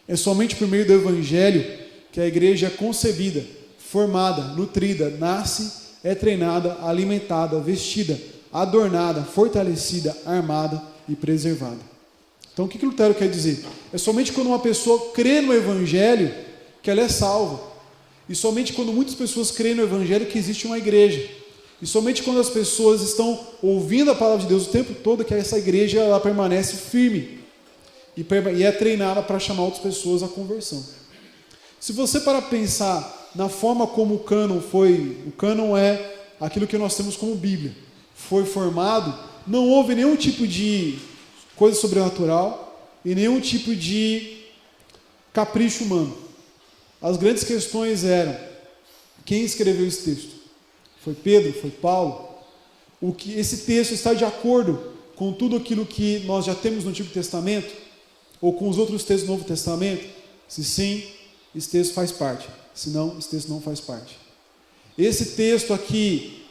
É somente por meio do Evangelho que a igreja é concebida, formada, nutrida, nasce, é treinada, alimentada, vestida, adornada, fortalecida, armada e preservada. Então o que Lutero quer dizer? É somente quando uma pessoa crê no Evangelho que ela é salva. E somente quando muitas pessoas creem no Evangelho que existe uma igreja. E somente quando as pessoas estão ouvindo a palavra de Deus o tempo todo que essa igreja ela permanece firme e é treinada para chamar outras pessoas à conversão. Se você parar para pensar na forma como o cânon é aquilo que nós temos como Bíblia, foi formado, não houve nenhum tipo de coisa sobrenatural e nenhum tipo de capricho humano. As grandes questões eram: quem escreveu esse texto? Foi Pedro? Foi Paulo? Esse texto está de acordo com tudo aquilo que nós já temos no Antigo Testamento? Ou com os outros textos do Novo Testamento? Se sim, esse texto faz parte. Se não, esse texto não faz parte. Esse texto aqui,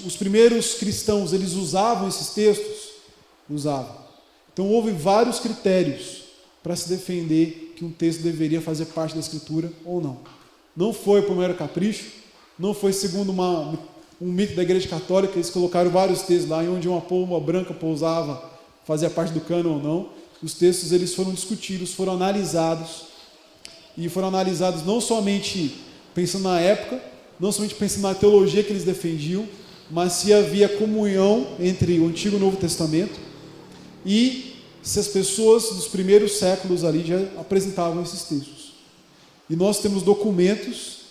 os primeiros cristãos, eles usavam esses textos? Usavam. Então houve vários critérios para se defender que um texto deveria fazer parte da Escritura ou não. Não foi por mero capricho, não foi segundo um mito da Igreja Católica, eles colocaram vários textos lá, onde uma pomba branca pousava, fazia parte do cânon ou não. Os textos eles foram discutidos, foram analisados, e foram analisados não somente pensando na época, não somente pensando na teologia que eles defendiam, mas se havia comunhão entre o Antigo e o Novo Testamento, e se as pessoas dos primeiros séculos ali já apresentavam esses textos. E nós temos documentos,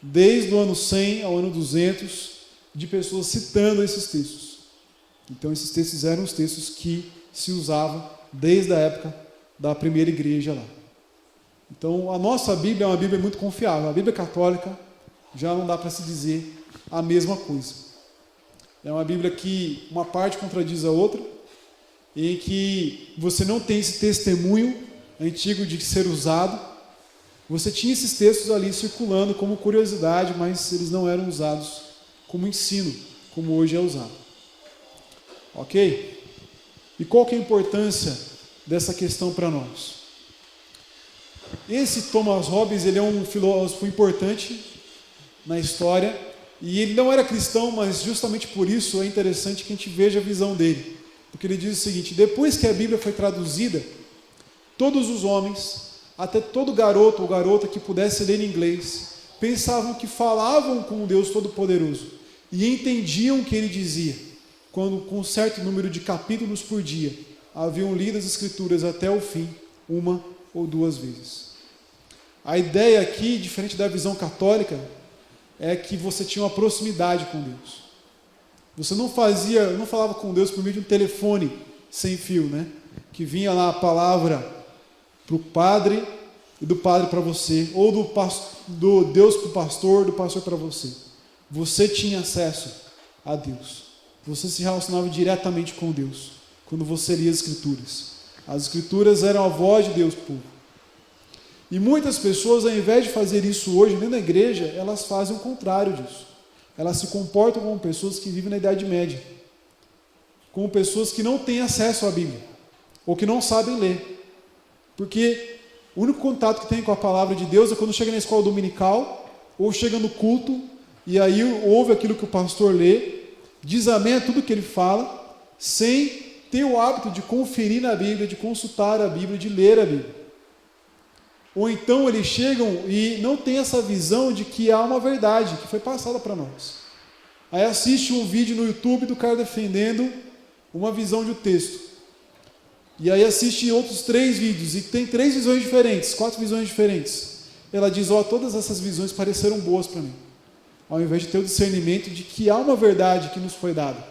desde o ano 100 ao ano 200, de pessoas citando esses textos. Então esses textos eram os textos que se usavam desde a época da primeira igreja lá. Então a nossa Bíblia é uma Bíblia muito confiável. A Bíblia católica já não dá para se dizer a mesma coisa. É uma Bíblia que uma parte contradiz a outra, em que você não tem esse testemunho antigo de ser usado. Você tinha esses textos ali circulando como curiosidade, mas eles não eram usados como ensino, como hoje é usado. Ok? E qual que é a importância dessa questão para nós? Esse Thomas Hobbes, ele é um filósofo importante na história, e ele não era cristão, mas justamente por isso é interessante que a gente veja a visão dele. Porque ele diz o seguinte: depois que a Bíblia foi traduzida, todos os homens, até todo garoto ou garota que pudesse ler em inglês, pensavam que falavam com o Deus Todo-Poderoso e entendiam o que ele dizia, quando com um certo número de capítulos por dia haviam lido as Escrituras até o fim, uma ou duas vezes. A ideia aqui, diferente da visão católica, é que você tinha uma proximidade com Deus. Você não falava com Deus por meio de um telefone sem fio, né? Que vinha lá a palavra para o padre e do padre para você, ou do Deus para o pastor, do pastor para você. Você tinha acesso a Deus. Você se relacionava diretamente com Deus quando você lia as Escrituras. As Escrituras eram a voz de Deus para o povo. E muitas pessoas, ao invés de fazer isso hoje dentro da igreja, elas fazem o contrário disso. Elas se comportam como pessoas que vivem na Idade Média, como pessoas que não têm acesso à Bíblia, ou que não sabem ler. Porque o único contato que tem com a palavra de Deus é quando chega na escola dominical, ou chega no culto, e aí ouve aquilo que o pastor lê, diz amém a tudo que ele fala, sem ter o hábito de conferir na Bíblia, de consultar a Bíblia, de ler a Bíblia. Ou então eles chegam e não têm essa visão de que há uma verdade que foi passada para nós. Aí assiste um vídeo no YouTube do cara defendendo uma visão de um texto. E aí assiste outros 3 vídeos, e tem 3 visões diferentes, 4 visões diferentes. ela diz, todas essas visões pareceram boas para mim. Ao invés de ter o discernimento de que há uma verdade que nos foi dada,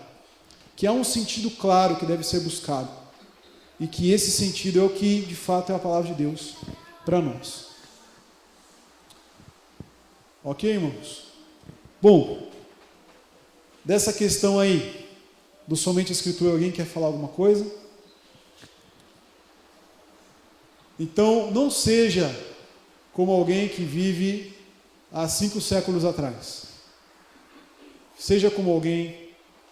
que há um sentido claro que deve ser buscado, e que esse sentido é o que de fato é a palavra de Deus para nós. Ok, irmãos? Bom, dessa questão aí, do somente a Escritura, alguém quer falar alguma coisa? Então, não seja como alguém que vive há 5 séculos atrás. Seja como alguém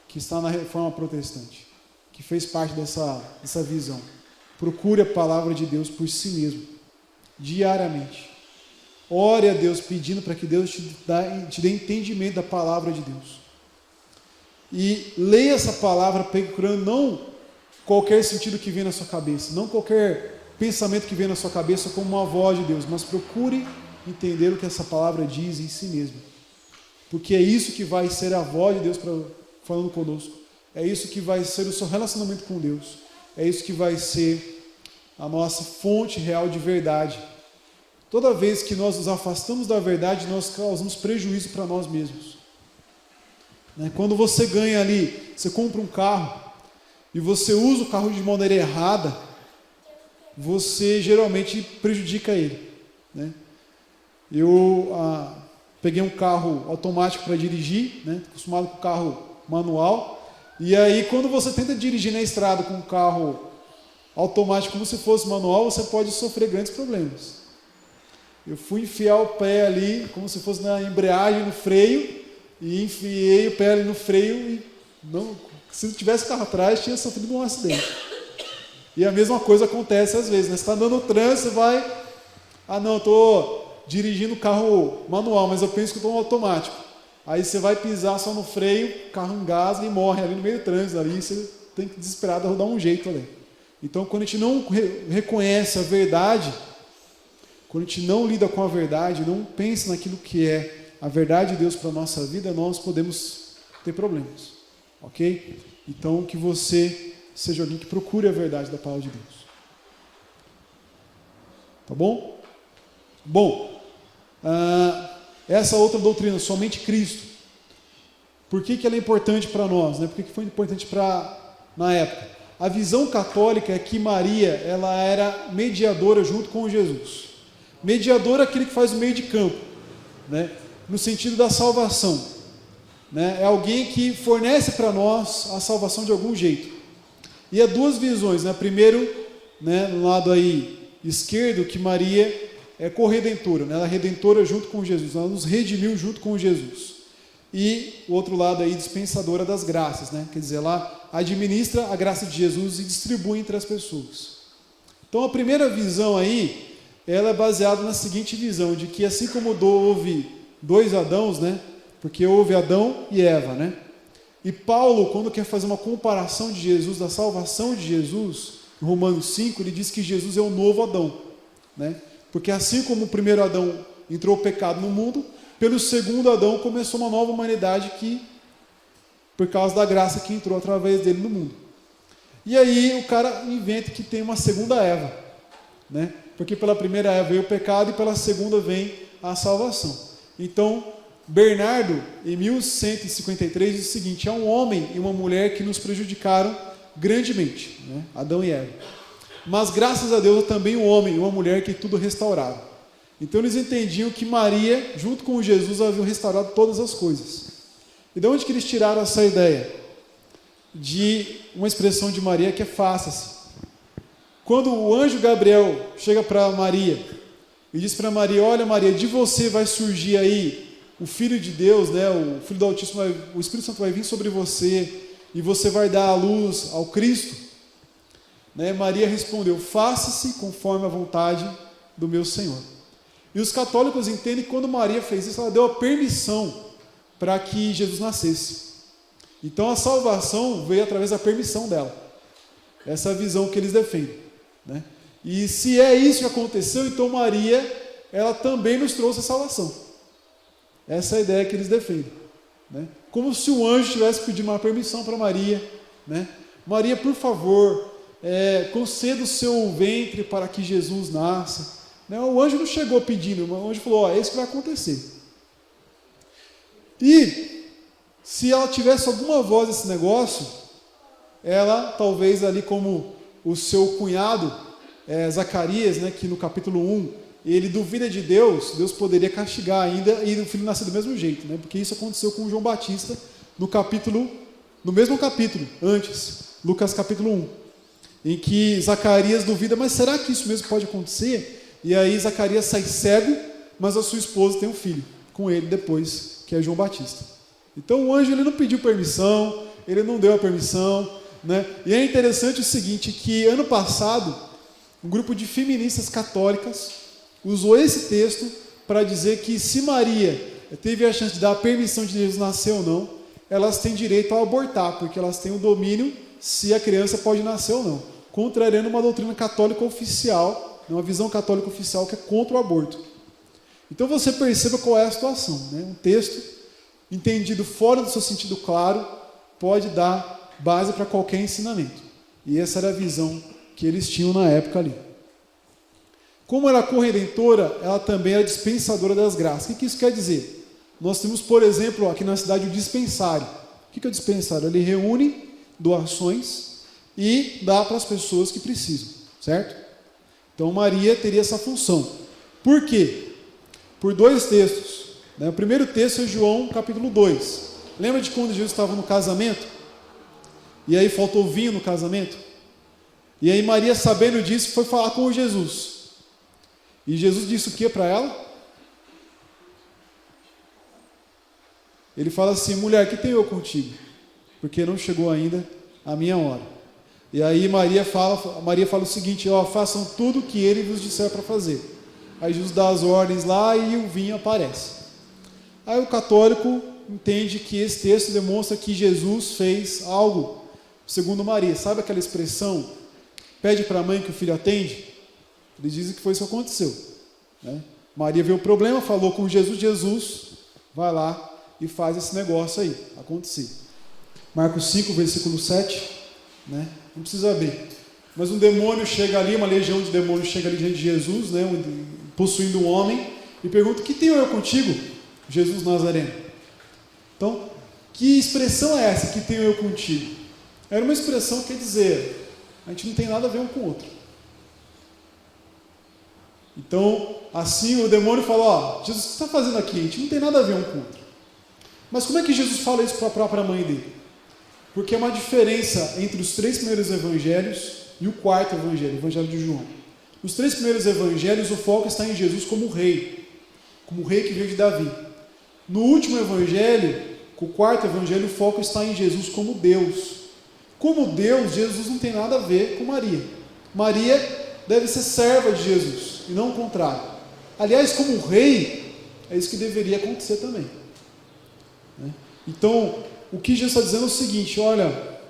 que está na Reforma Protestante, que fez parte dessa visão. Procure a palavra de Deus por si mesmo, diariamente. Ore a Deus pedindo para que Deus te dê entendimento da palavra de Deus. E leia essa palavra procurando não qualquer sentido que vem na sua cabeça, não qualquer pensamento que vem na sua cabeça como uma voz de Deus, mas procure entender o que essa palavra diz em si mesma. Porque é isso que vai ser a voz de Deus falando conosco. É isso que vai ser o seu relacionamento com Deus. É isso que vai ser a nossa fonte real de verdade. Toda vez que nós nos afastamos da verdade, nós causamos prejuízo para nós mesmos. Quando você ganha ali, você compra um carro e você usa o carro de maneira errada, você geralmente prejudica ele. Eu peguei um carro automático para dirigir, acostumado com carro manual, e aí quando você tenta dirigir na estrada com um carro automático como se fosse manual, você pode sofrer grandes problemas. Eu fui enfiar o pé ali, como se fosse na embreagem, no freio, e enfiei o pé ali no freio, e se não tivesse carro atrás, tinha sofrido um acidente. E a mesma coisa acontece às vezes, você está andando no trânsito, você vai, não, eu estou dirigindo carro manual, mas eu penso que estou no automático. Aí você vai pisar só no freio, o carro engasga e morre ali no meio do trânsito, ali você tem que desesperado dar um jeito ali. Então, quando a gente não reconhece a verdade, quando a gente não lida com a verdade, não pensa naquilo que é a verdade de Deus para a nossa vida, nós podemos ter problemas. Ok? Então, que você seja alguém que procure a verdade da palavra de Deus. Tá bom? Bom, essa outra doutrina, somente Cristo. Por que ela é importante para nós? Por que foi importante na época? A visão católica é que Maria ela era mediadora junto com Jesus. Mediador é aquele que faz o meio de campo, no sentido da salvação. É alguém que fornece para nós a salvação de algum jeito. E há duas visões. Primeiro, no lado aí esquerdo, que Maria é corredentora. Ela é redentora junto com Jesus. Ela nos redimiu junto com Jesus. E o outro lado aí, dispensadora das graças. Quer dizer, ela administra a graça de Jesus e distribui entre as pessoas. Então, a primeira visão aí, ela é baseada na seguinte visão, de que assim como houve 2 Adãos, porque houve Adão e Eva, e Paulo, quando quer fazer uma comparação de Jesus, da salvação de Jesus, em Romanos 5, ele diz que Jesus é o novo Adão, porque assim como o primeiro Adão entrou o pecado no mundo, pelo segundo Adão começou uma nova humanidade que, por causa da graça que entrou através dele no mundo. E aí o cara inventa que tem uma segunda Eva, porque pela primeira Eva veio o pecado e pela segunda vem a salvação. Então, Bernardo, em 1153, diz o seguinte: há um homem e uma mulher que nos prejudicaram grandemente, Adão e Eva. Mas graças a Deus há também um homem e uma mulher que tudo restauraram. Então eles entendiam que Maria, junto com Jesus, haviam restaurado todas as coisas. E de onde que eles tiraram essa ideia? De uma expressão de Maria que é faça-se. Quando o anjo Gabriel chega para Maria e diz para Maria: olha Maria, de você vai surgir aí o Filho de Deus, o Filho do Altíssimo, o Espírito Santo vai vir sobre você e você vai dar a luz ao Cristo. Maria respondeu: faça-se conforme a vontade do meu Senhor. E os católicos entendem que quando Maria fez isso, ela deu a permissão para que Jesus nascesse. Então a salvação veio através da permissão dela. Essa é a visão que eles defendem. E se é isso que aconteceu, então Maria, ela também nos trouxe a salvação. Essa é a ideia que eles defendem. Como se o anjo tivesse pedido uma permissão para Maria. Maria, por favor, conceda o seu ventre para que Jesus nasça. Né? O anjo não chegou pedindo, o anjo falou, é isso que vai acontecer. E se ela tivesse alguma voz nesse negócio, ela talvez ali como o seu cunhado, Zacarias, né, que no capítulo 1, ele duvida de Deus, Deus poderia castigar ainda e o filho nascer do mesmo jeito, né, porque isso aconteceu com João Batista no mesmo capítulo, antes, Lucas capítulo 1, em que Zacarias duvida, mas será que isso mesmo pode acontecer? E aí Zacarias sai cego, mas a sua esposa tem um filho com ele depois, que é João Batista. Então o anjo ele não pediu permissão, ele não deu a permissão, né? E é interessante o seguinte, que ano passado, um grupo de feministas católicas usou esse texto para dizer que se Maria teve a chance de dar a permissão de Jesus nascer ou não, elas têm direito a abortar, porque elas têm o domínio se a criança pode nascer ou não, contrariando uma doutrina católica oficial, uma visão católica oficial que é contra o aborto. Então você perceba qual é a situação, né? Um texto entendido fora do seu sentido claro pode dar base para qualquer ensinamento. E essa era a visão que eles tinham na época ali. Como ela é corredentora, ela também era dispensadora das graças. O que isso quer dizer? Nós temos, por exemplo, aqui na cidade o dispensário. O que é o dispensário? Ele reúne doações e dá para as pessoas que precisam, certo? Então Maria teria essa função. Por quê? Por dois textos. Né? O primeiro texto é João capítulo 2. Lembra de quando Jesus estava no casamento? E aí faltou vinho no casamento? E aí Maria, sabendo disso, foi falar com Jesus. E Jesus disse o que para ela? Ele fala assim, mulher, que tenho eu contigo? Porque não chegou ainda a minha hora. E aí Maria fala o seguinte, façam tudo o que ele vos disser para fazer. Aí Jesus dá as ordens lá e o vinho aparece. Aí o católico entende que esse texto demonstra que Jesus fez algo segundo Maria. Sabe aquela expressão, pede para a mãe que o filho atende? Eles dizem que foi isso que aconteceu. Né? Maria viu o problema, falou com Jesus, Jesus vai lá e faz esse negócio aí acontecer. Marcos 5, versículo 7, né? Não precisa abrir. Mas um demônio chega ali, uma legião de demônios chega ali diante de Jesus, né? Possuindo um homem, e pergunta, que tenho eu contigo? Jesus Nazareno. Então, que expressão é essa, que tenho eu contigo? Era uma expressão que quer dizer, a gente não tem nada a ver um com o outro. Então, assim o demônio fala, Jesus, o que você está fazendo aqui? A gente não tem nada a ver um com o outro. Mas como é que Jesus fala isso para a própria mãe dele? Porque é uma diferença entre os 3 primeiros evangelhos e o 4º evangelho, o evangelho de João. Nos 3 primeiros evangelhos, o foco está em Jesus como rei que veio de Davi. No último evangelho, o 4º evangelho, o foco está em Jesus como Deus. Como Deus, Jesus não tem nada a ver com Maria. Maria deve ser serva de Jesus, e não o contrário. Aliás, como rei, é isso que deveria acontecer também. Então, o que Jesus está dizendo é o seguinte, olha,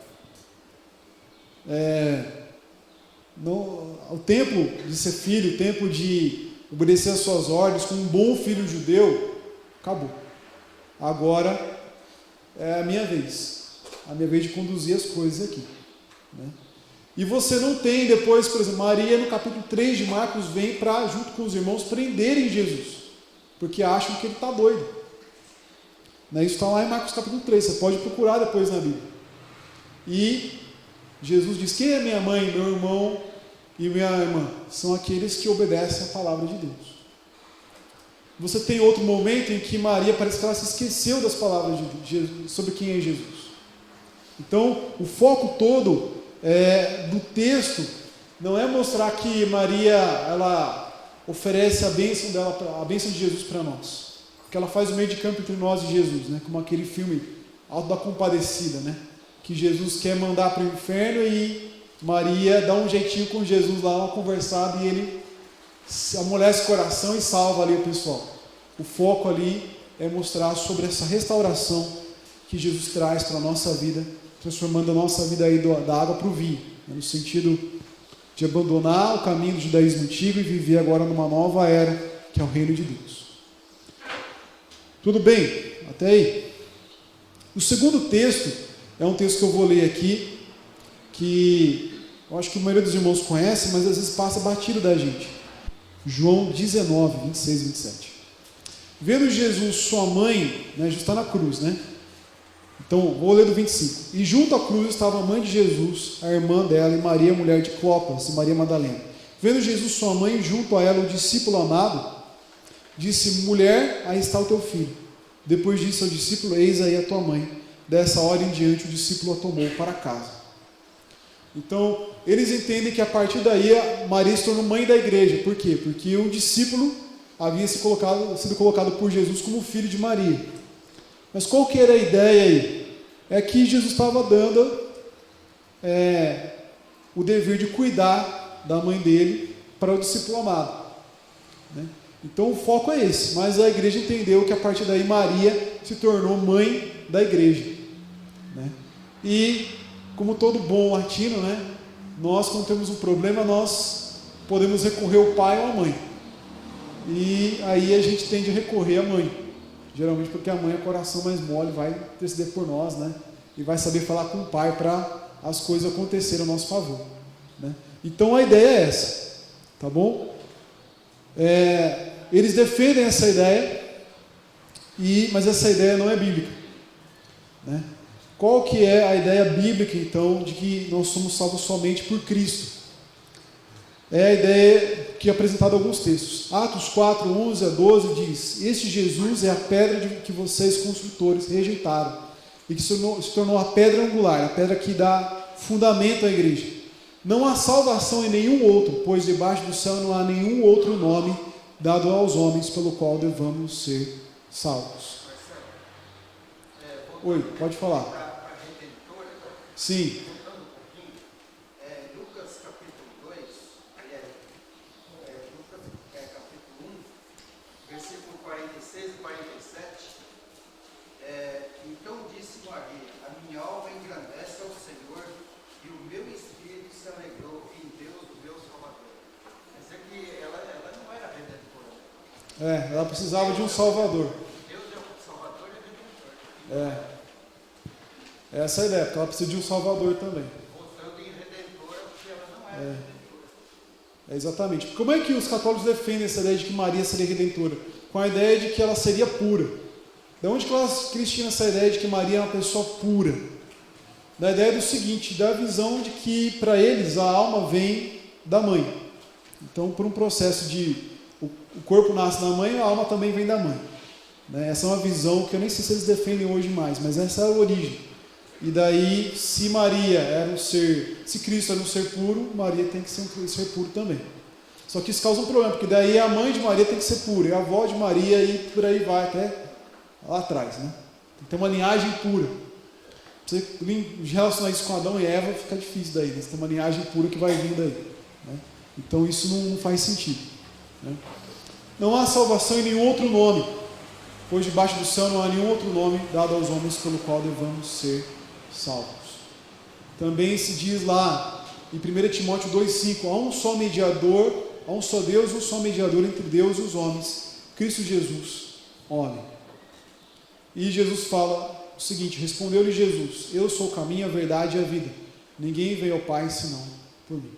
o tempo de ser filho, o tempo de obedecer às suas ordens, como um bom filho judeu, acabou. Agora é a minha vez de conduzir as coisas aqui. Né? E você não tem depois, por exemplo, Maria no capítulo 3 de Marcos vem para, junto com os irmãos, prenderem Jesus, porque acham que ele está doido. Isso está lá em Marcos capítulo 3, você pode procurar depois na Bíblia. E Jesus diz, quem é minha mãe, meu irmão e minha irmã? São aqueles que obedecem a palavra de Deus. Você tem outro momento em que Maria parece que ela se esqueceu das palavras de Jesus, sobre quem é Jesus. Então, o foco todo do texto não é mostrar que Maria ela oferece a bênção dela, a bênção de Jesus para nós. Que ela faz o meio de campo entre nós e Jesus, né? Como aquele filme Alto da Compadecida, né? Que Jesus quer mandar para o inferno e Maria dá um jeitinho com Jesus lá, uma conversada, e ele amolece o coração e salva ali o pessoal. O foco ali é mostrar sobre essa restauração que Jesus traz para a nossa vida, transformando a nossa vida aí da água para o vinho, né? No sentido de abandonar o caminho do judaísmo antigo e viver agora numa nova era, que é o reino de Deus. Tudo bem? Até aí. O segundo texto é um texto que eu vou ler aqui, que eu acho que a maioria dos irmãos conhece, mas às vezes passa batido da gente. João 19, 26 e 27. Vendo Jesus sua mãe, né, já está na cruz, né? Então, vou ler do 25. E junto à cruz estava a mãe de Jesus, a irmã dela, e Maria, mulher de Clopas, e Maria Madalena. Vendo Jesus sua mãe, junto a ela o discípulo amado, disse: mulher, aí está o teu filho. Depois disse ao discípulo: eis aí a tua mãe. Dessa hora em diante o discípulo a tomou para casa. Então, eles entendem que a partir daí Maria se tornou mãe da igreja. Por quê? Porque o discípulo havia sido colocado por Jesus como filho de Maria. Mas qual que era a ideia aí? É que Jesus estava dando o dever de cuidar da mãe dele para o discípulo amado, né? Então o foco é esse, mas a igreja entendeu que a partir daí Maria se tornou mãe da igreja, né? E como todo bom latino, né, nós quando temos um problema, nós podemos recorrer ao pai ou à mãe, e aí a gente tende a recorrer à mãe, geralmente porque a mãe é coração mais mole, vai interceder por nós, né, e vai saber falar com o pai para as coisas acontecerem a nosso favor, né? Então a ideia é essa, tá bom? Eles defendem essa ideia, mas essa ideia não é bíblica, né? Qual que é a ideia bíblica, então, de que nós somos salvos somente por Cristo? É a ideia que é apresentada em alguns textos. Atos 4, 11 a 12 diz: este Jesus é a pedra que vocês construtores rejeitaram, e que se tornou a pedra angular, a pedra que dá fundamento à igreja. Não há salvação em nenhum outro, pois debaixo do céu não há nenhum outro nome dado aos homens pelo qual devamos ser salvos. Oi, pode falar. Sim. Lucas capítulo 2, Lucas capítulo 1, versículo 46 e 47. Então disse Maria: a minha alma engrandece ao Senhor, e o meu espírito se alegrou em Deus, o meu Salvador. Quer dizer que ela não era redentora. Ela precisava de um Salvador. Deus é o Salvador e Redentor. Essa é a ideia, porque ela precisa de um Salvador também. Voltando em redentora, porque ela não era redentora. Exatamente. Como é que os católicos defendem essa ideia de que Maria seria redentora? Com a ideia de que ela seria pura. De onde que eles tinham essa ideia de que Maria é uma pessoa pura? Da ideia do seguinte, da visão de que para eles a alma vem da mãe. Então, por um processo o corpo nasce da mãe, a alma também vem da mãe, né? Essa é uma visão que eu nem sei se eles defendem hoje mais, mas essa é a origem. E daí, se Cristo era um ser puro, Maria tem que ser um ser puro também. Só que isso causa um problema, porque daí a mãe de Maria tem que ser pura, e a avó de Maria, e por aí vai até lá atrás, né? Tem que ter uma linhagem pura. Você relacionar isso com Adão e Eva, fica difícil daí, né? Você tem uma linhagem pura que vai vindo daí, né? Então isso não faz sentido, né? Não há salvação em nenhum outro nome, pois debaixo do céu não há nenhum outro nome dado aos homens pelo qual devamos ser salvos. Também se diz lá em 1 Timóteo 2,5: há um só mediador, há um só Deus, um só mediador entre Deus e os homens, Cristo Jesus, homem. E Jesus fala o seguinte: respondeu-lhe Jesus: eu sou o caminho, a verdade e a vida, ninguém veio ao Pai senão por mim.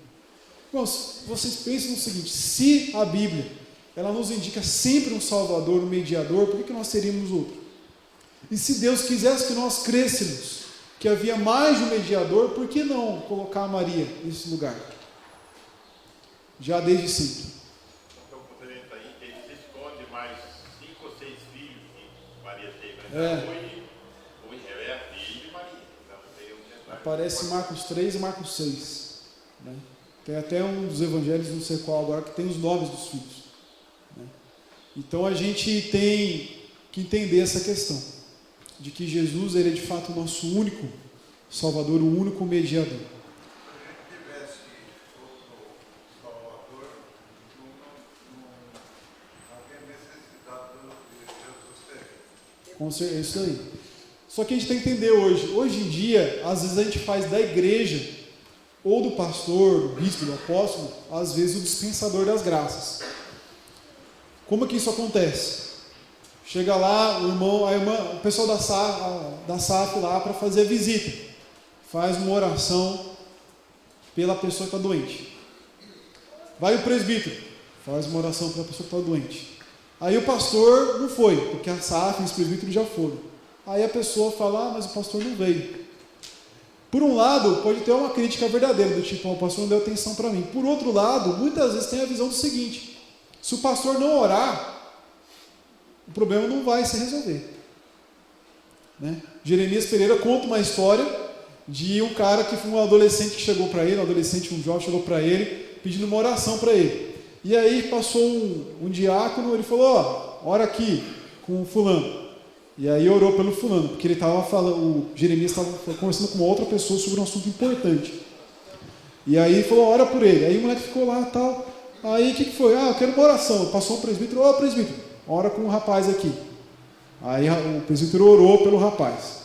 Irmãos, vocês pensem no seguinte: se a Bíblia ela nos indica sempre um Salvador, um mediador, por que nós teríamos outro? E se Deus quisesse que nós crêssemos que havia mais de um mediador, por que não colocar a Maria nesse lugar? Já desde sempre. Então, considerando aí, ele se esconde mais 5 ou 6 filhos que Maria teve. Hoje é filho de Maria. Então, aparece em Marcos 3 e Marcos 6. Né? Tem até um dos evangelhos, não sei qual agora, que tem os nomes dos filhos. Né? Então a gente tem que entender essa questão, de que Jesus ele é de fato o nosso único Salvador, o único mediador. Se a gente tivesse outro Salvador, não havia necessidade de Jesus ter. É isso aí. Só que a gente tem que entender hoje em dia, às vezes a gente faz da igreja, ou do pastor, do bispo, do apóstolo, às vezes o dispensador das graças. Como é que isso acontece? Chega lá o pessoal da SAF lá para fazer a visita, faz uma oração pela pessoa que está doente. Vai o presbítero, faz uma oração para a pessoa que está doente. Aí o pastor não foi, porque a SAF e os presbíteros já foram. Aí a pessoa fala, mas o pastor não veio. Por um lado, pode ter uma crítica verdadeira, do tipo, o pastor não deu atenção para mim. Por outro lado, muitas vezes tem a visão do seguinte, se o pastor não orar, o problema não vai se resolver. Né? Jeremias Pereira conta uma história de um cara que foi um adolescente que chegou para ele, um jovem chegou para ele, pedindo uma oração para ele. E aí passou um diácono, ele falou, ora aqui com o fulano. E aí orou pelo fulano, porque ele estava falando, o Jeremias estava conversando com uma outra pessoa sobre um assunto importante. E aí ele falou, ora por ele. Aí o moleque ficou lá e tal. Aí o que foi? Eu quero uma oração. Passou um presbítero, presbítero, ora com o rapaz aqui. Aí o presbítero orou pelo rapaz.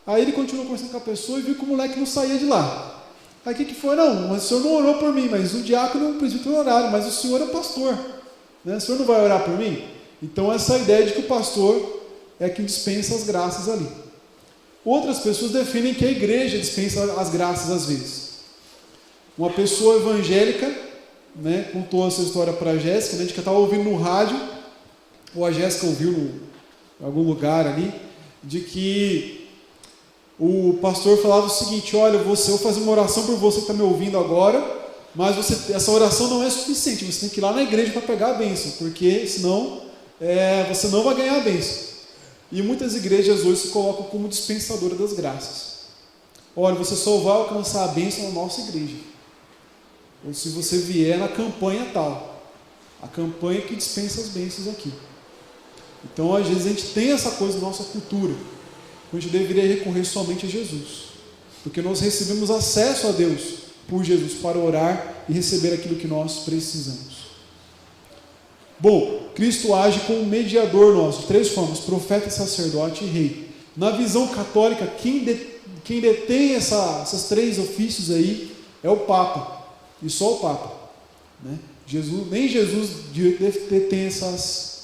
Aí ele continuou conversando com a pessoa e viu que o moleque não saía de lá. Aí o que foi? Não, mas o senhor não orou por mim, mas o diácono e o presbítero oraram, mas o senhor é pastor. Né? O senhor não vai orar por mim? Então essa ideia de que o pastor é quem dispensa as graças ali. Outras pessoas definem que a igreja dispensa as graças às vezes. Uma pessoa evangélica, né, contou essa história para a Jéssica, né, de que estava ouvindo no rádio, ou a Jéssica ouviu em algum lugar ali, de que o pastor falava o seguinte, olha, eu vou fazer uma oração por você que está me ouvindo agora, mas essa oração não é suficiente, você tem que ir lá na igreja para pegar a bênção, porque senão você não vai ganhar a bênção. E muitas igrejas hoje se colocam como dispensadora das graças. Olha, você só vai alcançar a bênção na nossa igreja, ou se você vier na campanha tal, a campanha que dispensa as bênçãos aqui. Então às vezes a gente tem essa coisa na nossa cultura, a gente deveria recorrer somente a Jesus, porque nós recebemos acesso a Deus por Jesus para orar e receber aquilo que nós precisamos. Bom, Cristo age como mediador nosso, de 3 formas, profeta, sacerdote e rei. Na visão católica, quem detém esses 3 ofícios aí é o Papa, e só o Papa. Né? Nem Jesus detém esses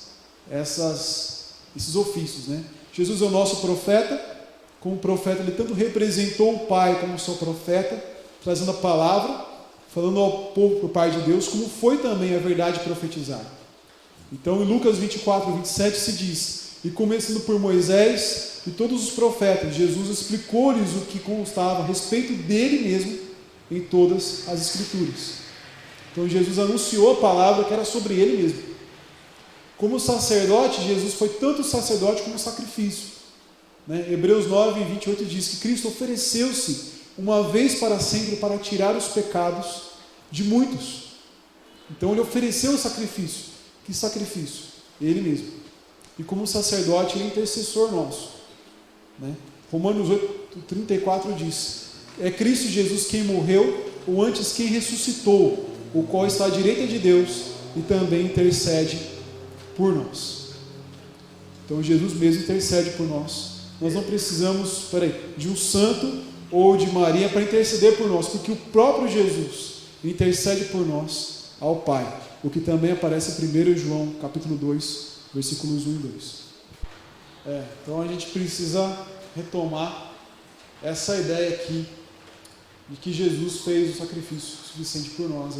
ofícios. Né? Jesus é o nosso profeta, como profeta ele tanto representou o Pai como seu profeta, trazendo a palavra, falando ao povo por parte de Deus, como foi também a verdade profetizada. Então em Lucas 24, 27 se diz, e começando por Moisés e todos os profetas, Jesus explicou-lhes o que constava a respeito dele mesmo em todas as escrituras. Então Jesus anunciou a palavra que era sobre ele mesmo. Como sacerdote, Jesus foi tanto sacerdote como sacrifício. Né? Hebreus 9, 28 diz que Cristo ofereceu-se uma vez para sempre para tirar os pecados de muitos. Então ele ofereceu o sacrifício. Que sacrifício? Ele mesmo. E como sacerdote, ele é intercessor nosso. Né? Romanos 8, 34 diz, é Cristo Jesus quem morreu, ou antes quem ressuscitou, o qual está à direita de Deus e também intercede por nós. Então Jesus mesmo intercede por nós. Nós não precisamos, de um santo ou de Maria para interceder por nós, porque o próprio Jesus intercede por nós ao Pai, o que também aparece em 1 João capítulo 2, versículos 1 e 2. Então a gente precisa retomar essa ideia aqui, de que Jesus fez o sacrifício suficiente por nós,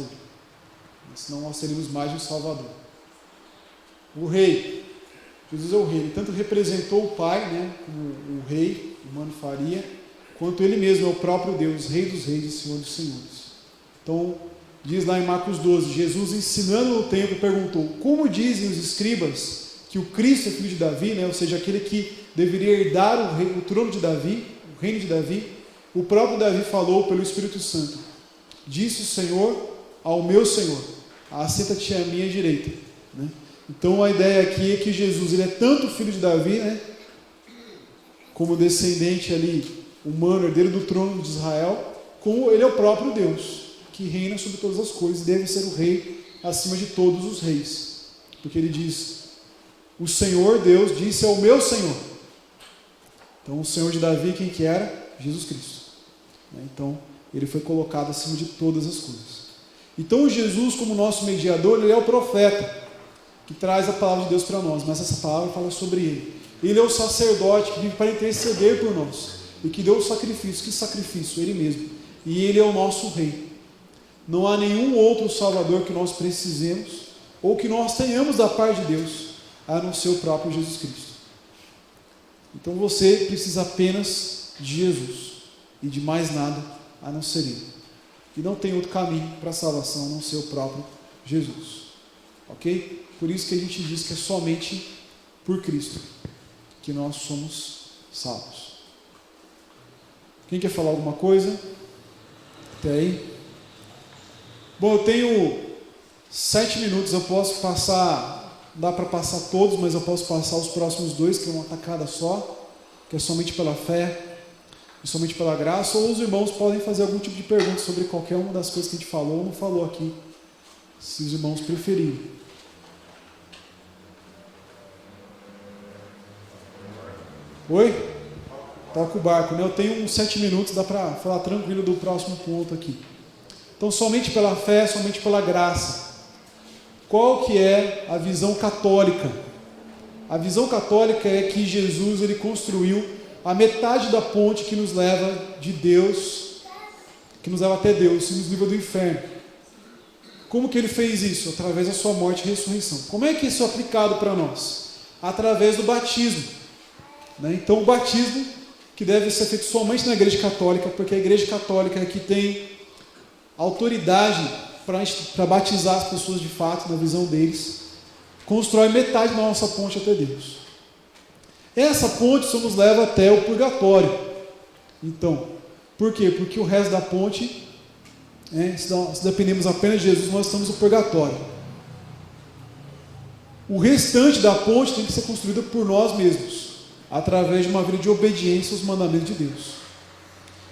senão nós seríamos mais de um Salvador. O rei, Jesus é o rei, ele tanto representou o Pai, né, como o rei, Humano Faria, quanto ele mesmo é o próprio Deus, Rei dos Reis e Senhor dos Senhores. Então, diz lá em Marcos 12, Jesus ensinando no templo perguntou, como dizem os escribas que o Cristo é filho de Davi, né, ou seja, aquele que deveria herdar o trono de Davi, o reino de Davi. O próprio Davi falou pelo Espírito Santo, disse o Senhor ao meu Senhor, assenta-te à minha direita. Né? Então a ideia aqui é que Jesus ele é tanto filho de Davi, né, como descendente ali, humano, herdeiro do trono de Israel, como ele é o próprio Deus, que reina sobre todas as coisas, deve ser o rei acima de todos os reis, porque ele diz, o Senhor Deus disse ao meu Senhor. Então o Senhor de Davi, quem que era? Jesus Cristo. Então ele foi colocado acima de todas as coisas. Então Jesus, como nosso mediador, ele é o profeta que traz a palavra de Deus para nós, mas essa palavra fala sobre ele. Ele é o sacerdote que vive para interceder por nós e que deu o sacrifício. Que sacrifício? Ele mesmo. E ele é o nosso rei. Não há nenhum outro salvador que nós precisemos ou que nós tenhamos da parte de Deus, a não ser o próprio Jesus Cristo. Então você precisa apenas de Jesus e de mais nada a não ser Ele. E não tem outro caminho para a salvação a não ser o próprio Jesus. Ok? Por isso que a gente diz que é somente por Cristo que nós somos salvos. Quem quer falar alguma coisa? Até aí? Bom, eu tenho 7 minutos, eu posso passar, dá para passar todos, mas eu posso passar os próximos 2, que é uma tacada só, que é somente pela fé e somente pela graça, ou os irmãos podem fazer algum tipo de pergunta sobre qualquer uma das coisas que a gente falou ou não falou aqui, se os irmãos preferirem. Oi? Toca o barco, né? Eu tenho uns 7 minutos, dá para falar tranquilo do próximo ponto aqui. Então, somente pela fé, somente pela graça. Qual que é a visão católica? A visão católica é que Jesus ele construiu a metade da ponte que nos leva de Deus, que nos leva até Deus, e nos livra do inferno. Como que ele fez isso? Através da sua morte e ressurreição. Como é que isso é aplicado para nós? Através do batismo. Então, o batismo, que deve ser feito somente na Igreja Católica, porque a Igreja Católica é que tem autoridade para batizar as pessoas de fato, na visão deles, constrói metade da nossa ponte até Deus. Essa ponte só nos leva até o purgatório. Então, por quê? Porque o resto da ponte, se dependemos apenas de Jesus, nós estamos no purgatório. O restante da ponte tem que ser construída por nós mesmos, através de uma vida de obediência aos mandamentos de Deus.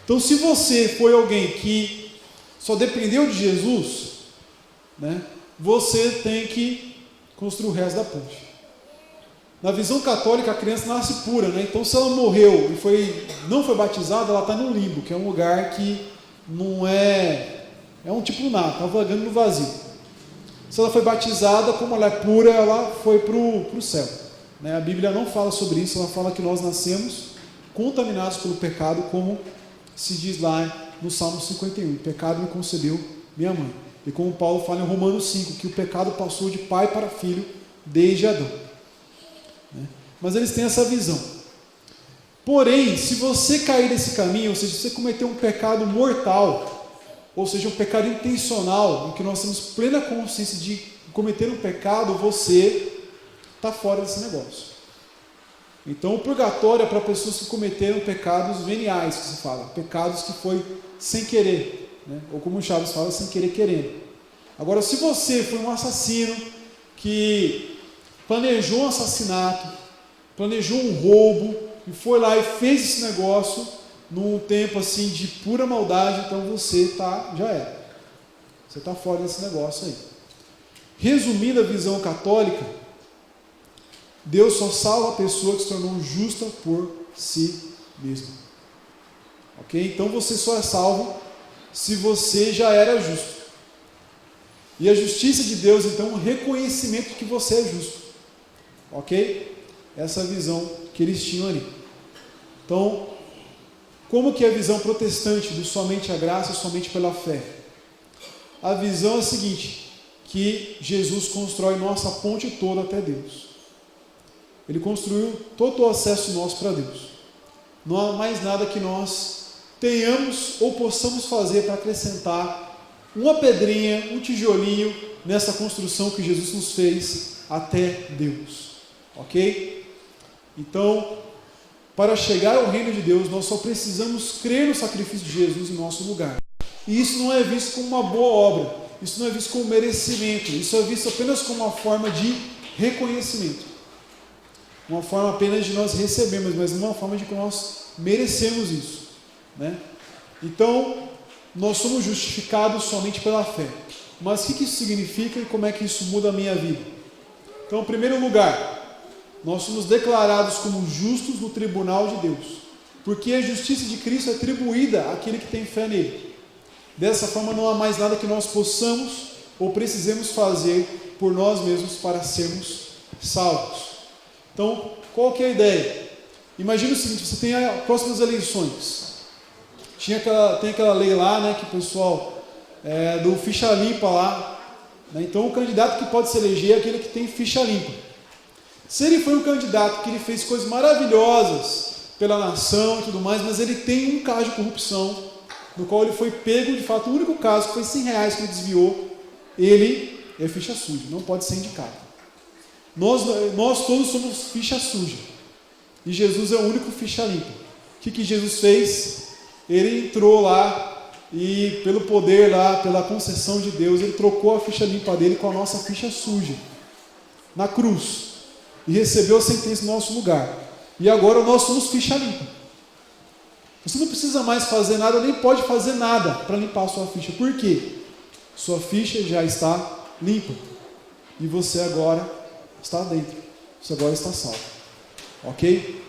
Então, se você foi alguém que só dependeu de Jesus, você tem que construir o resto da ponte. Na visão católica, a criança nasce pura, então se ela morreu e não foi batizada, ela está no limbo, que é um lugar que não é um tipo lunar, está vagando no vazio. Se ela foi batizada, como ela é pura, ela foi para o céu. A Bíblia não fala sobre isso, ela fala que nós nascemos contaminados pelo pecado, como se diz lá no Salmo 51, pecado me concebeu minha mãe. E como Paulo fala em Romanos 5, que o pecado passou de pai para filho desde Adão. Mas eles têm essa visão. Porém, se você cair nesse caminho, ou seja, se você cometer um pecado mortal, ou seja, um pecado intencional, em que nós temos plena consciência de cometer um pecado, você está fora desse negócio. Então, o purgatório é para pessoas que cometeram pecados veniais, que se fala, pecados que foi sem querer, ou como o Chaves fala, sem querer querendo. Agora, se você foi um assassino que planejou um assassinato, planejou um roubo e foi lá e fez esse negócio num tempo assim de pura maldade, então você já era. Você está fora desse negócio aí. Resumindo a visão católica, Deus só salva a pessoa que se tornou justa por si mesma. Ok? Então você só é salvo se você já era justo. E a justiça de Deus, então, é um reconhecimento de que você é justo. Ok? Essa é a visão que eles tinham ali. Então, como que é a visão protestante do somente a graça, somente pela fé? A visão é a seguinte, que Jesus constrói nossa ponte toda até Deus. Ele construiu todo o acesso nosso para Deus. Não há mais nada que nós tenhamos ou possamos fazer para acrescentar uma pedrinha, um tijolinho nessa construção que Jesus nos fez até Deus. Ok? Então, para chegar ao reino de Deus, nós só precisamos crer no sacrifício de Jesus em nosso lugar. E isso não é visto como uma boa obra, isso não é visto como merecimento, isso é visto apenas como uma forma de reconhecimento. Uma forma apenas de nós recebermos, mas não uma forma de que nós merecemos isso. Então, nós somos justificados somente pela fé. Mas o que isso significa e como é que isso muda a minha vida? Então, em primeiro lugar, nós somos declarados como justos no tribunal de Deus, porque a justiça de Cristo é atribuída àquele que tem fé nele. Dessa forma, não há mais nada que nós possamos ou precisemos fazer por nós mesmos para sermos salvos. Então, qual que é a ideia? Imagina o seguinte, você tem as próximas eleições. Tem aquela lei lá, que o pessoal do ficha limpa lá, né? Então, o candidato que pode se eleger é aquele que tem ficha limpa. Se ele foi um candidato que ele fez coisas maravilhosas pela nação e tudo mais, mas ele tem um caso de corrupção, no qual ele foi pego, de fato, o único caso que foi R$100 que ele desviou, ele é ficha suja, não pode ser indicado. Nós todos somos ficha suja, e Jesus é o único ficha limpa. O que Jesus fez? Ele entrou lá, e pelo poder lá, pela concessão de Deus, ele trocou a ficha limpa dele com a nossa ficha suja, na cruz, e recebeu a sentença no nosso lugar. E agora nós somos ficha limpa. Você não precisa mais fazer nada, nem pode fazer nada para limpar a sua ficha. Por quê? Sua ficha já está limpa. E você agora está dentro. Você agora está salvo. Ok?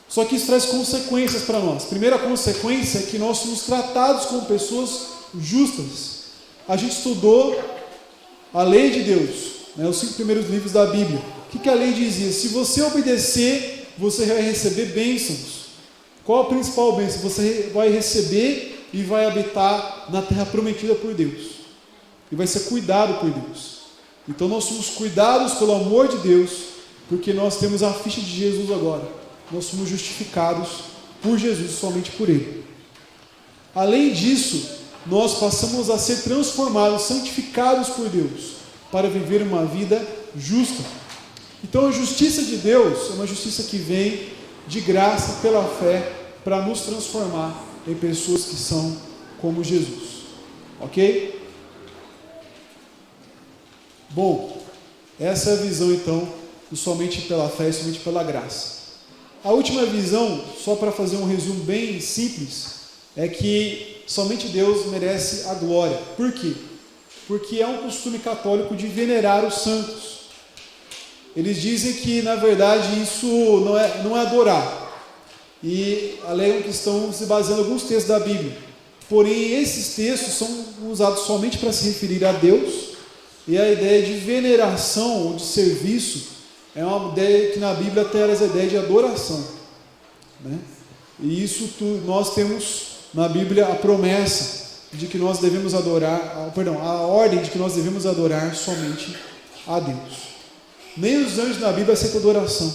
Só que isso traz consequências para nós. Primeira consequência é que nós somos tratados como pessoas justas. A gente estudou a lei de Deus, né, os 5 primeiros livros da Bíblia. O que a lei dizia? Se você obedecer, você vai receber bênçãos. Qual a principal bênção? Você vai receber e vai habitar na terra prometida por Deus. E vai ser cuidado por Deus. Então nós somos cuidados pelo amor de Deus, porque nós temos a ficha de Jesus agora. Nós somos justificados por Jesus, somente por Ele. Além disso, nós passamos a ser transformados, santificados por Deus, para viver uma vida justa. Então a justiça de Deus é uma justiça que vem de graça, pela fé, para nos transformar em pessoas que são como Jesus. Ok? Bom, essa é a visão então, do somente pela fé e somente pela graça. A última visão, só para fazer um resumo bem simples, é que somente Deus merece a glória. Por quê? Porque é um costume católico de venerar os santos. Eles dizem que, na verdade, isso não é adorar. E alegam que estão se baseando em alguns textos da Bíblia. Porém, esses textos são usados somente para se referir a Deus. E a ideia de veneração ou de serviço é uma ideia que na Bíblia traz a ideia de adoração, né? E isso nós temos na Bíblia a promessa de que nós devemos adorar, a ordem de que nós devemos adorar somente a Deus. Nem os anjos na Bíblia aceitam adoração.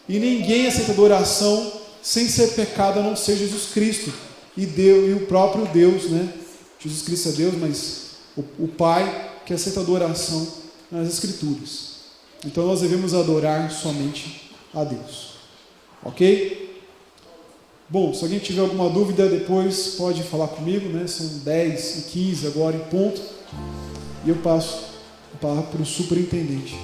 E ninguém aceita adoração sem ser pecado, a não ser Jesus Cristo. E o próprio Deus, né? Jesus Cristo é Deus, mas o Pai que aceita adoração nas Escrituras. Então nós devemos adorar somente a Deus. Ok? Bom, se alguém tiver alguma dúvida, depois pode falar comigo, né? São 10h15 agora em ponto. E eu passo a palavra para o superintendente.